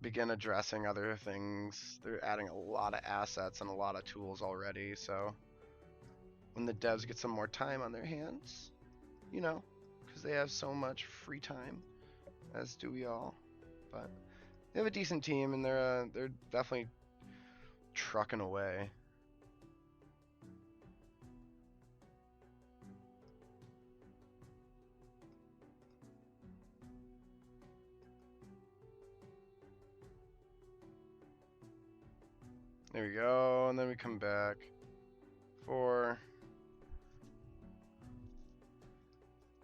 begin addressing other things. They're adding a lot of assets and a lot of tools already, so when the devs get some more time on their hands, you know, because they have so much free time, as do we all. But they have a decent team, and they're definitely trucking away. There we go, and then we come back. 4.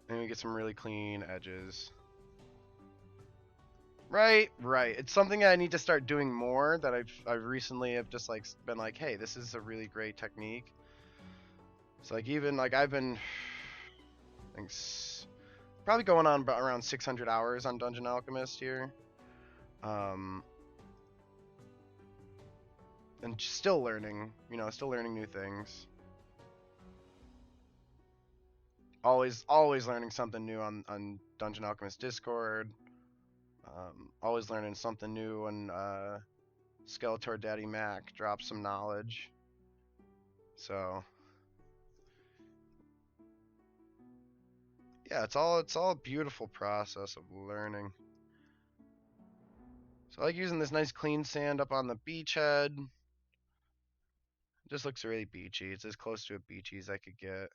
And we get some really clean edges. Right. It's something I need to start doing more. That I've recently have just like been like, hey, this is a really great technique. So like even like I've been, I think probably going on about around 600 hours on Dungeon Alchemist here. And still learning, still learning new things. Always learning something new on Dungeon Alchemist Discord. Always learning something new when Skeletor Daddy Mac drops some knowledge. So yeah, it's all a beautiful process of learning. So I like using this nice clean sand up on the beachhead. It just looks really beachy. It's as close to a beachy as I could get.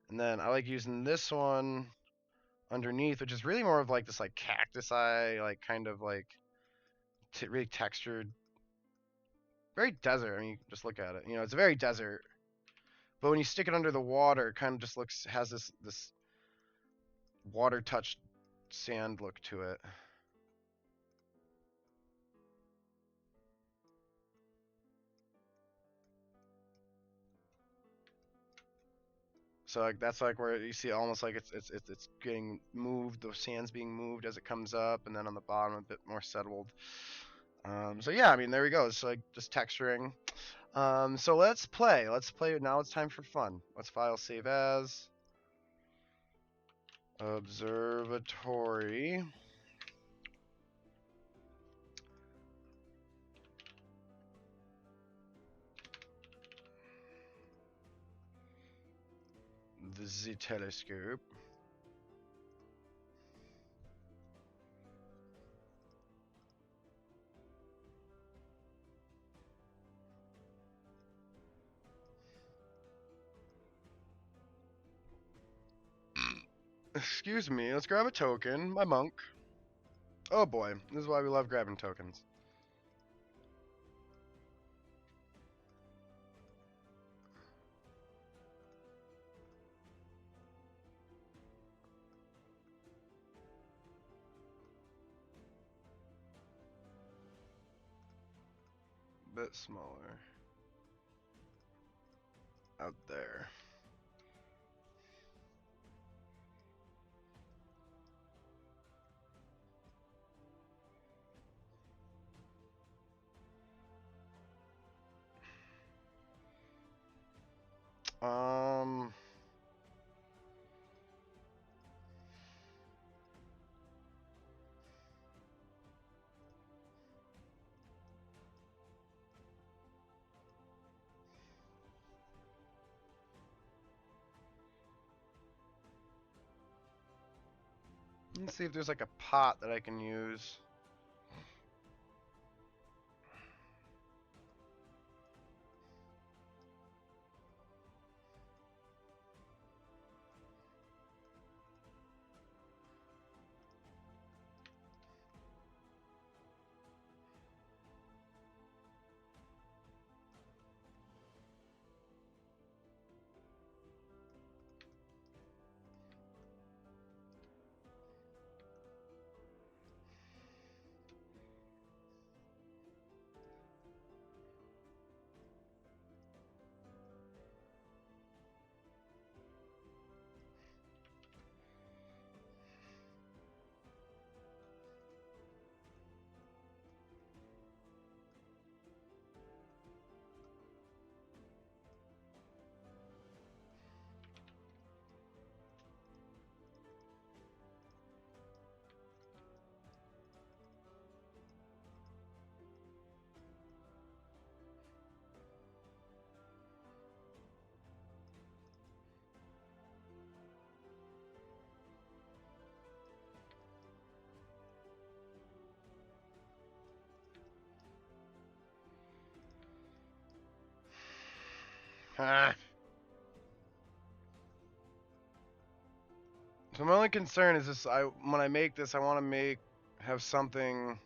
And then I like using this one underneath, which is really more of like this like cactus-eye, like kind of like really textured, very desert. I mean, just look at it. It's very desert. But when you stick it under the water, it kind of just has this water touched sand look to it. So like that's like where you see almost like it's getting moved. The sand's being moved as it comes up, and then on the bottom a bit more settled. So yeah, I mean there we go. It's like just texturing. So let's play. Now. It's time for fun. Let's file save as observatory. The telescope. Excuse me, let's grab a token. My monk. Oh boy, this is why we love grabbing tokens. Bit smaller. Out there. Um... Let's see if there's like a pot that I can use. Ah. So my only concern is this: when I make this, I want to have something.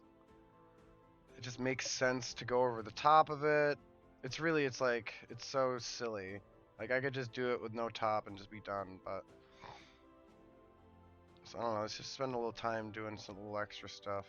It just makes sense to go over the top of it. It's like it's so silly. Like I could just do it with no top and just be done, but so I don't know. Let's just spend a little time doing some little extra stuff.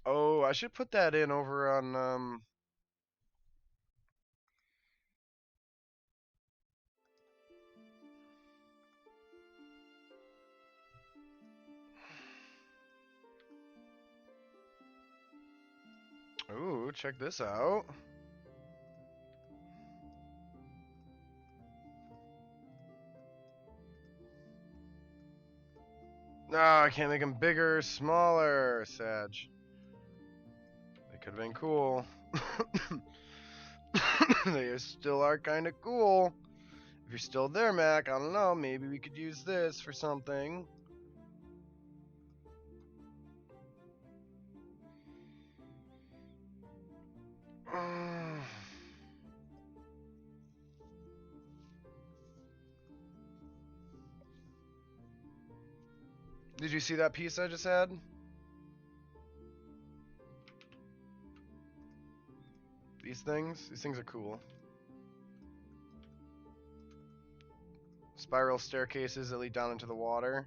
Oh, I should put that in over on Ooh, check this out. No, I can't make them bigger, smaller, Sag. They could have been cool. They still are kind of cool. If you're still there, Mac, I don't know. Maybe we could use this for something. Did you see that piece I just had? These things are cool. Spiral staircases that lead down into the water.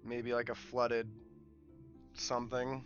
Maybe like a flooded something.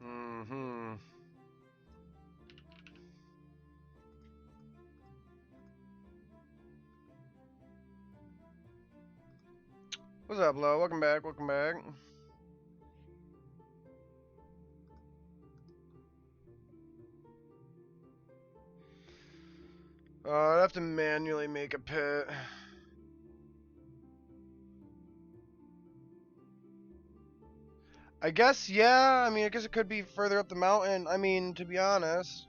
Mm-hmm. What's up, Lo? Welcome back, welcome back. I'd have to manually make a pit. I guess, yeah. I mean, I guess it could be further up the mountain. I mean, to be honest.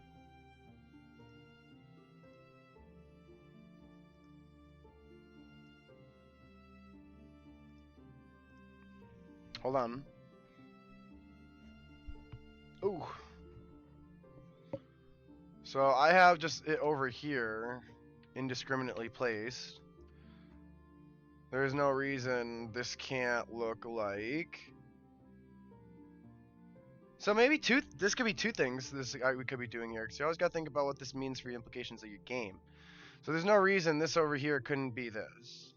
Hold on. Ooh. So I have just it over here, indiscriminately placed. There's no reason this can't look like. So maybe this could be two things we could be doing here, because you always got to think about what this means for the implications of your game. So there's no reason this over here couldn't be this.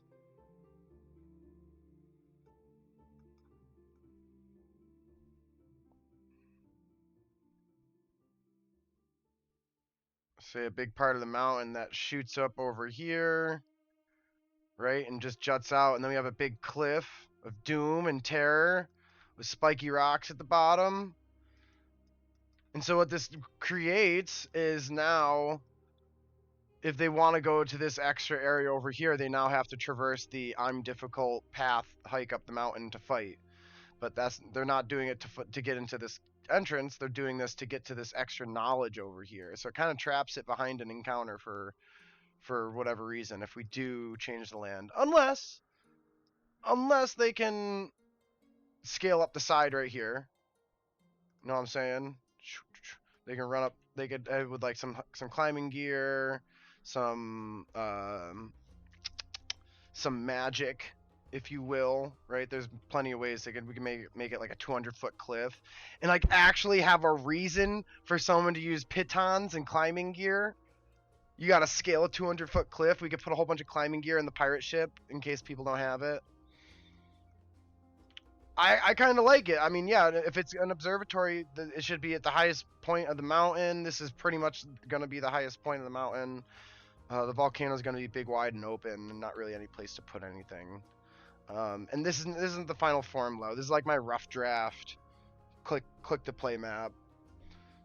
Say a big part of the mountain that shoots up over here, right, and just juts out, and then we have a big cliff of doom and terror with spiky rocks at the bottom. And so what this creates is now, if they want to go to this extra area over here, they now have to traverse the I'm difficult path, hike up the mountain to fight. But they're not doing it to get into this entrance. They're doing this to get to this extra knowledge over here. So it kind of traps it behind an encounter for whatever reason. If we do change the land, unless they can scale up the side right here. You know what I'm saying? They can run up. They could with like some climbing gear, some magic, if you will, right? There's plenty of ways we can make it like a 200-foot cliff, and like actually have a reason for someone to use pitons and climbing gear. You got to scale a 200-foot cliff. We could put a whole bunch of climbing gear in the pirate ship in case people don't have it. I kind of like it. I mean, yeah, if it's an observatory, it should be at the highest point of the mountain. This is pretty much going to be the highest point of the mountain. The volcano is going to be big, wide, and open, and not really any place to put anything. And this isn't the final form though. This is like my rough draft. Click to play map.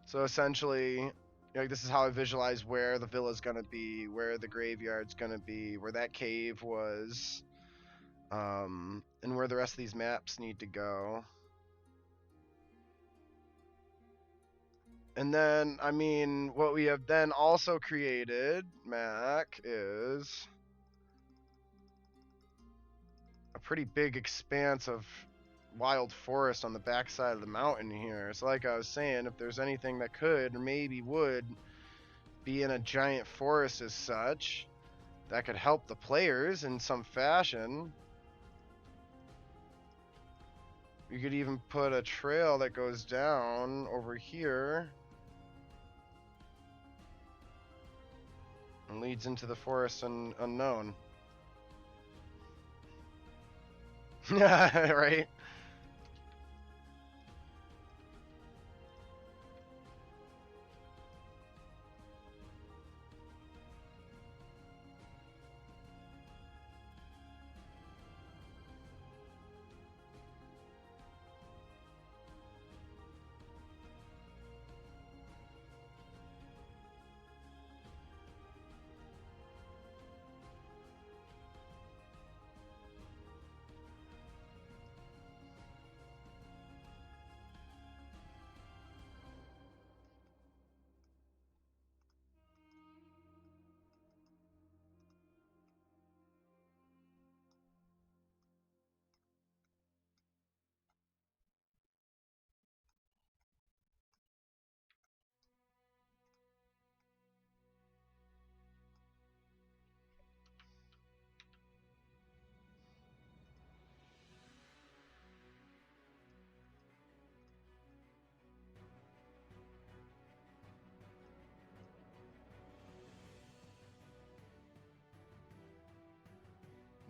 So essentially, like this is how I visualize where the villa's going to be, where the graveyard's going to be, where that cave was. And where the rest of these maps need to go. And then, I mean, what we have then also created, Mac, is a pretty big expanse of wild forest on the backside of the mountain here. So like I was saying, if there's anything that could or maybe would be in a giant forest as such, that could help the players in some fashion. You could even put a trail that goes down over here and leads into the forest unknown. Right?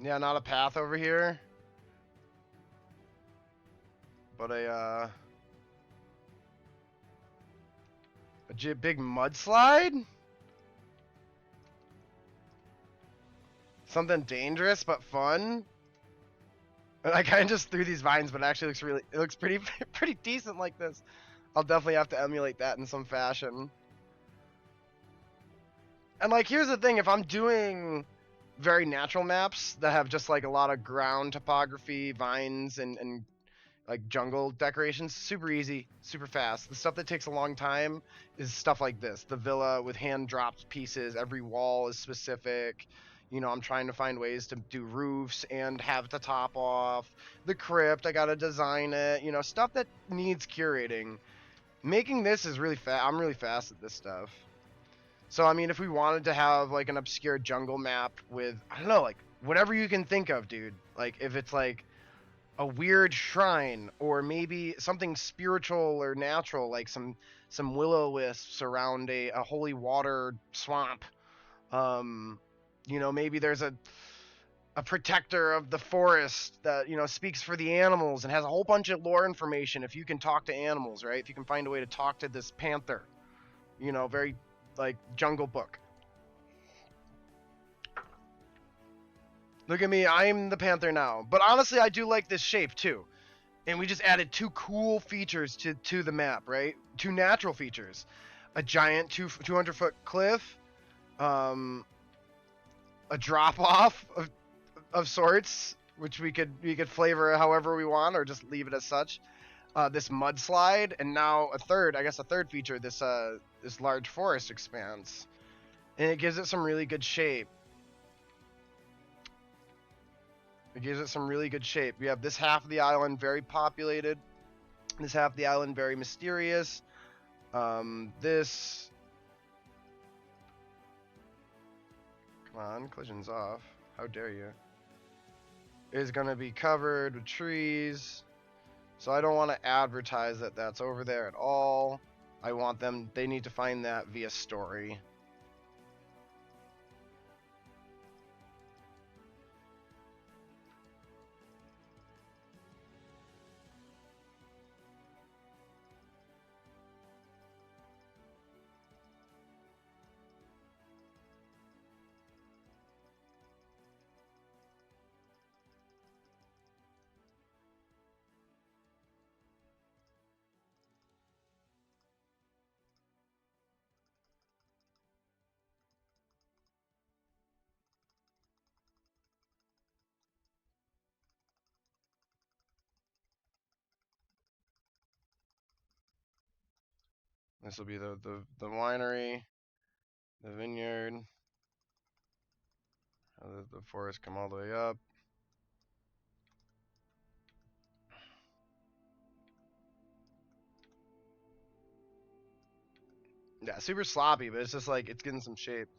Yeah, not a path over here, but a big mudslide? Something dangerous but fun? I kind of just threw these vines, but it actually looks pretty pretty decent like this. I'll definitely have to emulate that in some fashion. And like, here's the thing, if I'm doing very natural maps that have just like a lot of ground topography, vines, and like jungle decorations, super easy, super fast. The stuff that takes a long time is stuff like this. The villa with hand dropped pieces, every wall is specific. You know, I'm trying to find ways to do roofs and have the top off. The crypt, I gotta design it. You know, stuff that needs curating. Making this is really fast. I'm really fast at this stuff. So, I mean, if we wanted to have like an obscure jungle map with, I don't know, like whatever you can think of, dude. Like if it's like a weird shrine or maybe something spiritual or natural, like some will-o-wisps around a holy water swamp. You know, maybe there's a protector of the forest that, you know, speaks for the animals and has a whole bunch of lore information if you can talk to animals, right? If you can find a way to talk to this panther, you know, very like Jungle Book. Look at me, I'm the panther now. But honestly, I do like this shape too. And we just added two cool features to the map, right? Two natural features. A giant 200-foot cliff, a drop off of sorts, which we could flavor however we want or just leave it as such. This mudslide, and now a third feature, this large forest expanse. And it gives it some really good shape. We have this half of the island very populated. This half of the island very mysterious. This, come on, collision's off. How dare you? Is gonna be covered with trees. So I don't want to advertise that that's over there at all. I want them, they need to find that via story. This will be the winery, the vineyard. The forest come all the way up. Yeah, super sloppy, but it's just like it's getting some shape.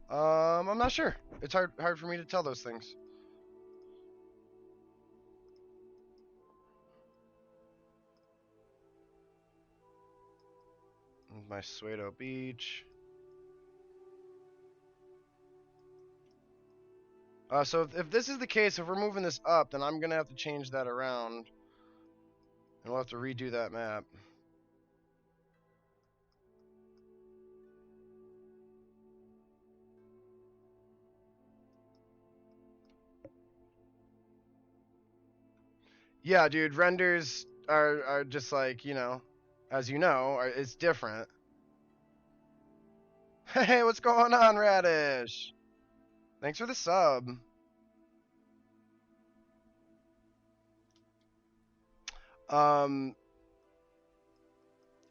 I'm not sure. It's hard for me to tell those things. My Suedo Beach. So if this is the case, if we're moving this up, then I'm gonna have to change that around, and we'll have to redo that map. Yeah, dude, renders are just like, you know, as you know, it's different. Hey, what's going on, Radish? Thanks for the sub. Um,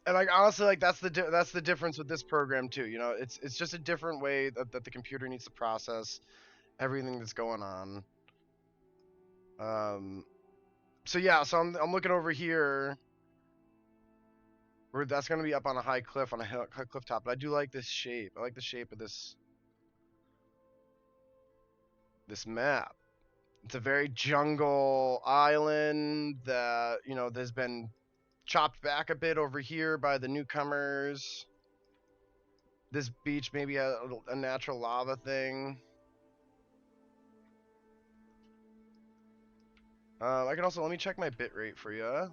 and like honestly, like that's the difference with this program too. You know, it's just a different way that the computer needs to process everything that's going on. Um, so yeah, so I'm looking over here. Where that's gonna be up on a high cliff on a high cliff top. But I do like this shape. I like the shape of this map. It's a very jungle island that, you know, there's been chopped back a bit over here by the newcomers. This beach maybe has a natural lava thing. I can also, let me check my bitrate for you.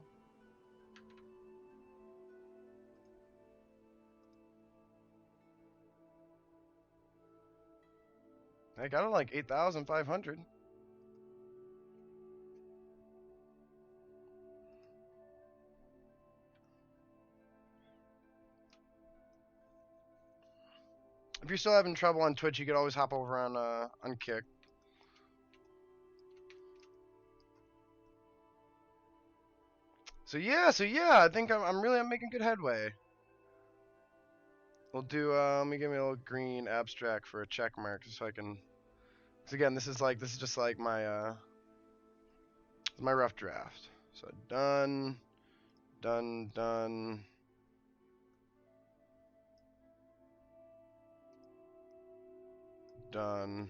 I got it like 8,500. If you're still having trouble on Twitch, you could always hop over on Kick. So yeah, I think I'm making good headway. We'll do let me give me a little green abstract for a check mark so I can. Cause again, this is just like my rough draft. So done, done, done. Done.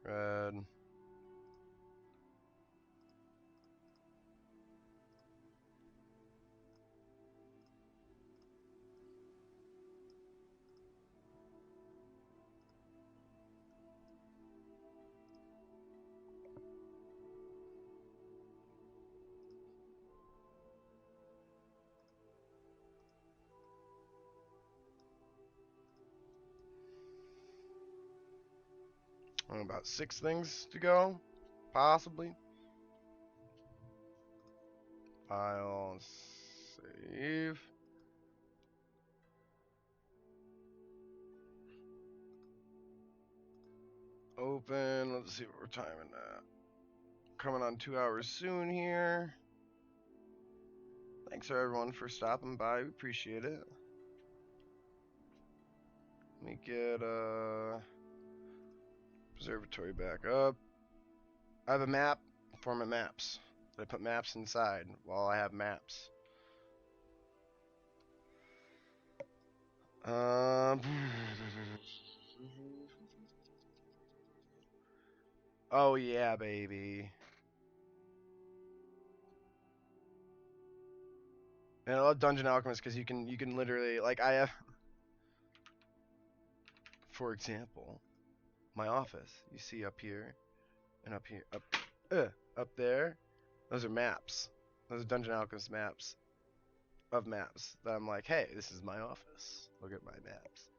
Red. About 6 things to go, possibly. File, save. Open. Let's see what we're timing at. Coming on 2 hours soon here. Thanks everyone for stopping by. We appreciate it. Let me get observatory back up. I have a map. Format maps. I put maps inside while I have maps. Oh yeah, baby. And I love Dungeon Alchemist because you can literally, like, I have, for example, my office. You see up here and up here, up there. Those are maps. Those are Dungeon Alchemist maps of maps that I'm like, hey, this is my office. Look at my maps.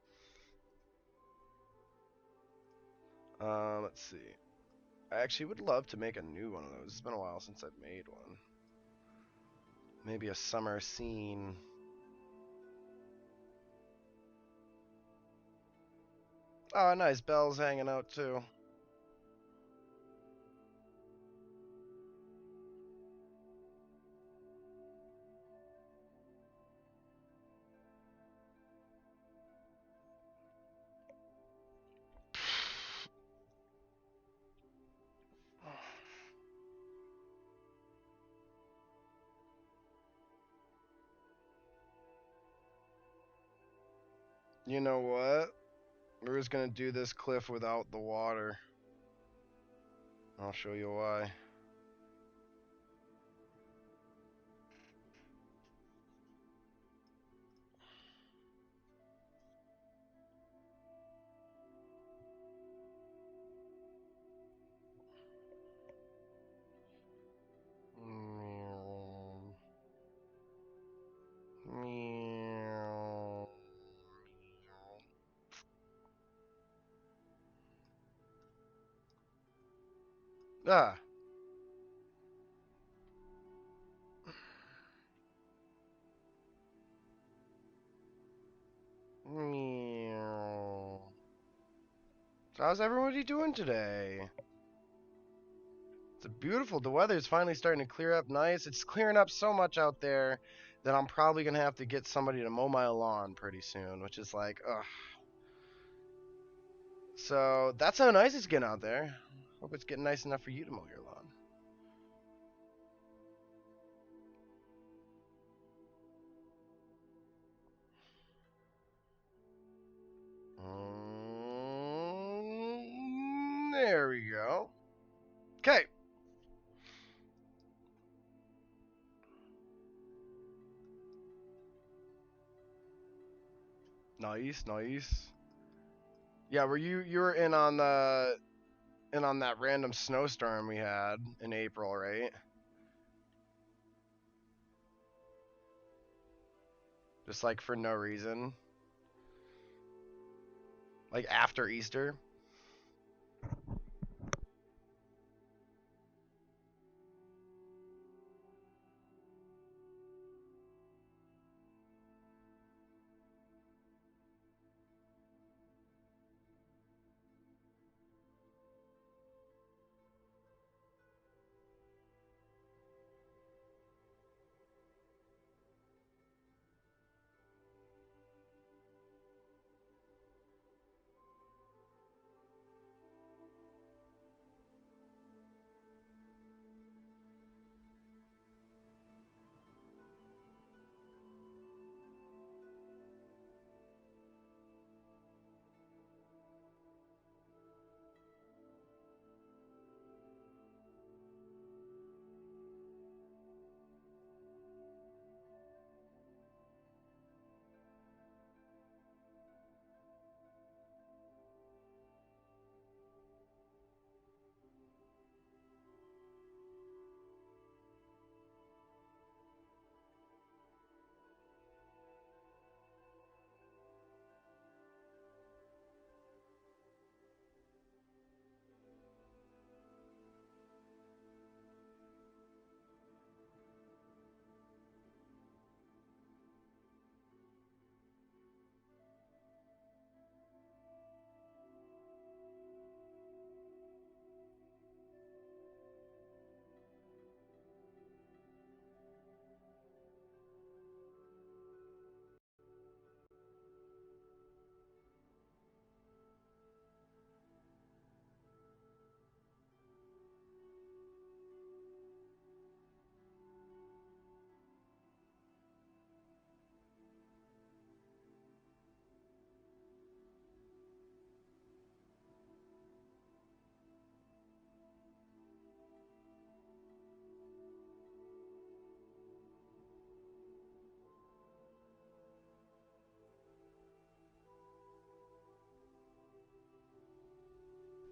Let's see. I actually would love to make a new one of those. It's been a while since I've made one. Maybe a summer scene. Oh, nice. Belle's hanging out too. You know what? We're just gonna do this cliff without the water. I'll show you why. Ah. So how's everybody doing today? It's beautiful. The weather's finally starting to clear up nice. It's clearing up so much out there that I'm probably gonna have to get somebody to mow my lawn pretty soon, which is like, ugh. So that's how nice it's getting out there. Hope it's getting nice enough for you to mow your lawn. There we go. Okay. Nice, nice. Yeah, were you were in on that random snowstorm we had in April, right? Just like for no reason. Like after Easter.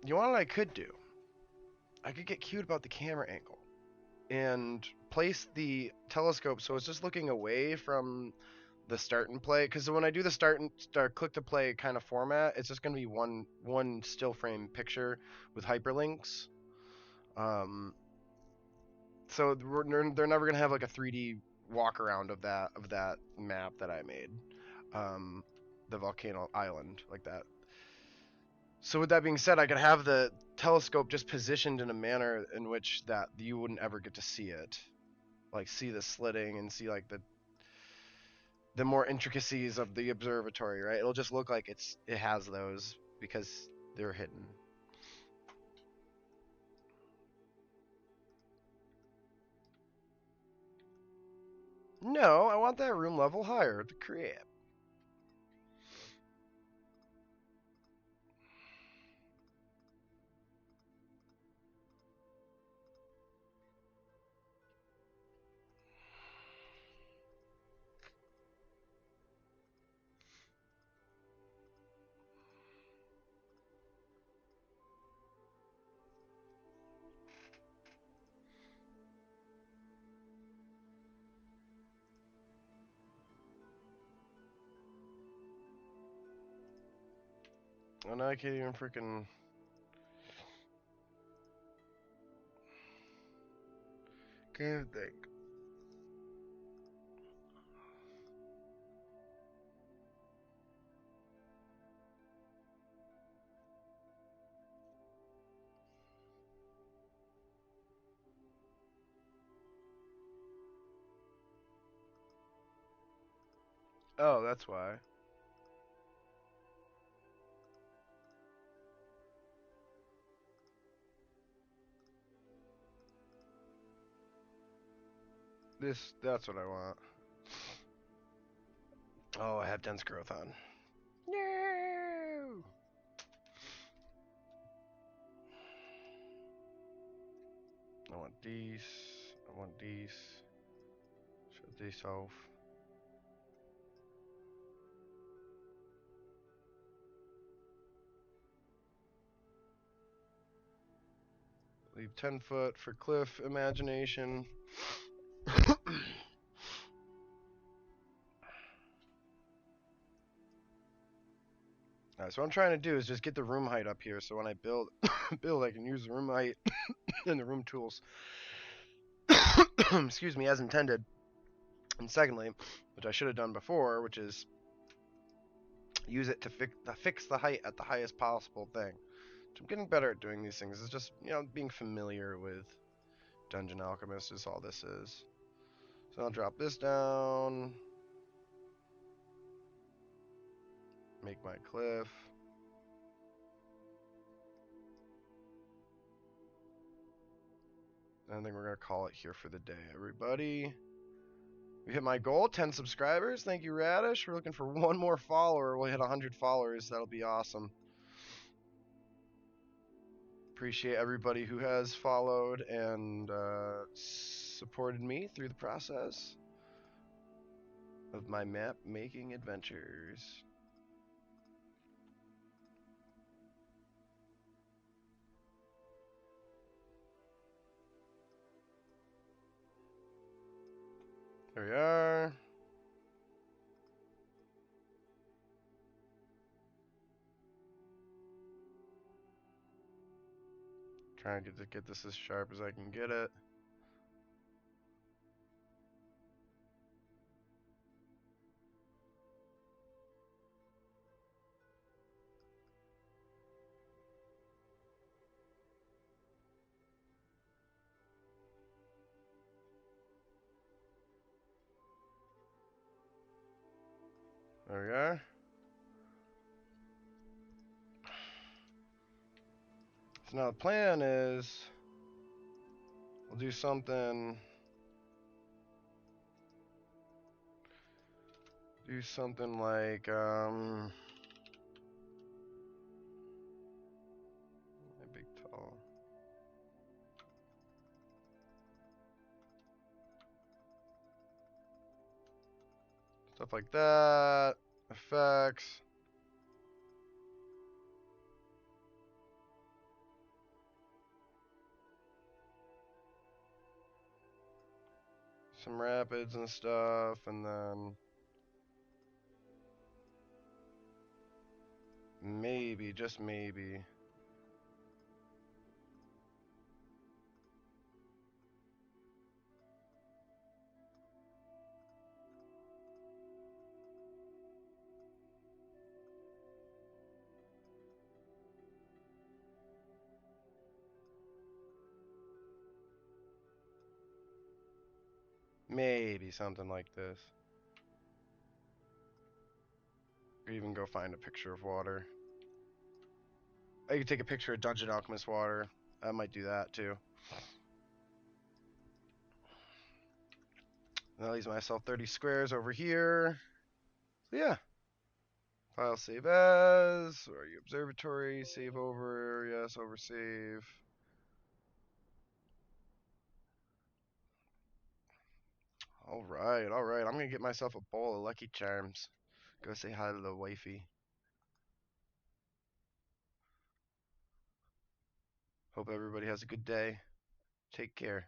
You want what I could do? I could get cute about the camera angle and place the telescope so it's just looking away from the start and play, because when I do the start click to play kind of format, it's just going to be one still frame picture with hyperlinks. So they're never going to have like a 3D walk around of that map that I made, um, the volcano island like that. So with that being said, I could have the telescope just positioned in a manner in which that you wouldn't ever get to see it, like see the slitting and see like the more intricacies of the observatory, right? It'll just look like it has those because they're hidden. No, I want that room level higher to create. Oh, now I can't even freaking. Can't think. Oh, that's why. That's what I want. Oh, I have dense growth on. No. I want these. I want these. Shut these off. Leave 10 foot for cliff imagination. Alright, so what I'm trying to do is just get the room height up here, so when I build, I can use the room height and the room tools. Excuse me, as intended. And secondly, which I should have done before, which is use it to fix the height at the highest possible thing. Which I'm getting better at doing these things. It's just, being familiar with Dungeon Alchemist is all this is. So I'll drop this down. Make my cliff. And I think we're going to call it here for the day, everybody. We hit my goal, 10 subscribers. Thank you, Radish. We're looking for one more follower. We'll hit 100 followers. That'll be awesome. Appreciate everybody who has followed and supported me through the process of my map making adventures. There we are. Trying to get this as sharp as I can get it. There we are. So now the plan is we'll do something like a big tall. Stuff like that. Effects. some rapids and stuff, and then maybe, just maybe, maybe something like this. Or even go find a picture of water. I could take a picture of Dungeon Alchemist water. I might do that too. And that leaves myself 30 squares over here. So yeah. File save as. Where are you? Observatory. Save over. Yes, over save. Alright, alright. I'm gonna get myself a bowl of Lucky Charms. Go say hi to the wifey. Hope everybody has a good day. Take care.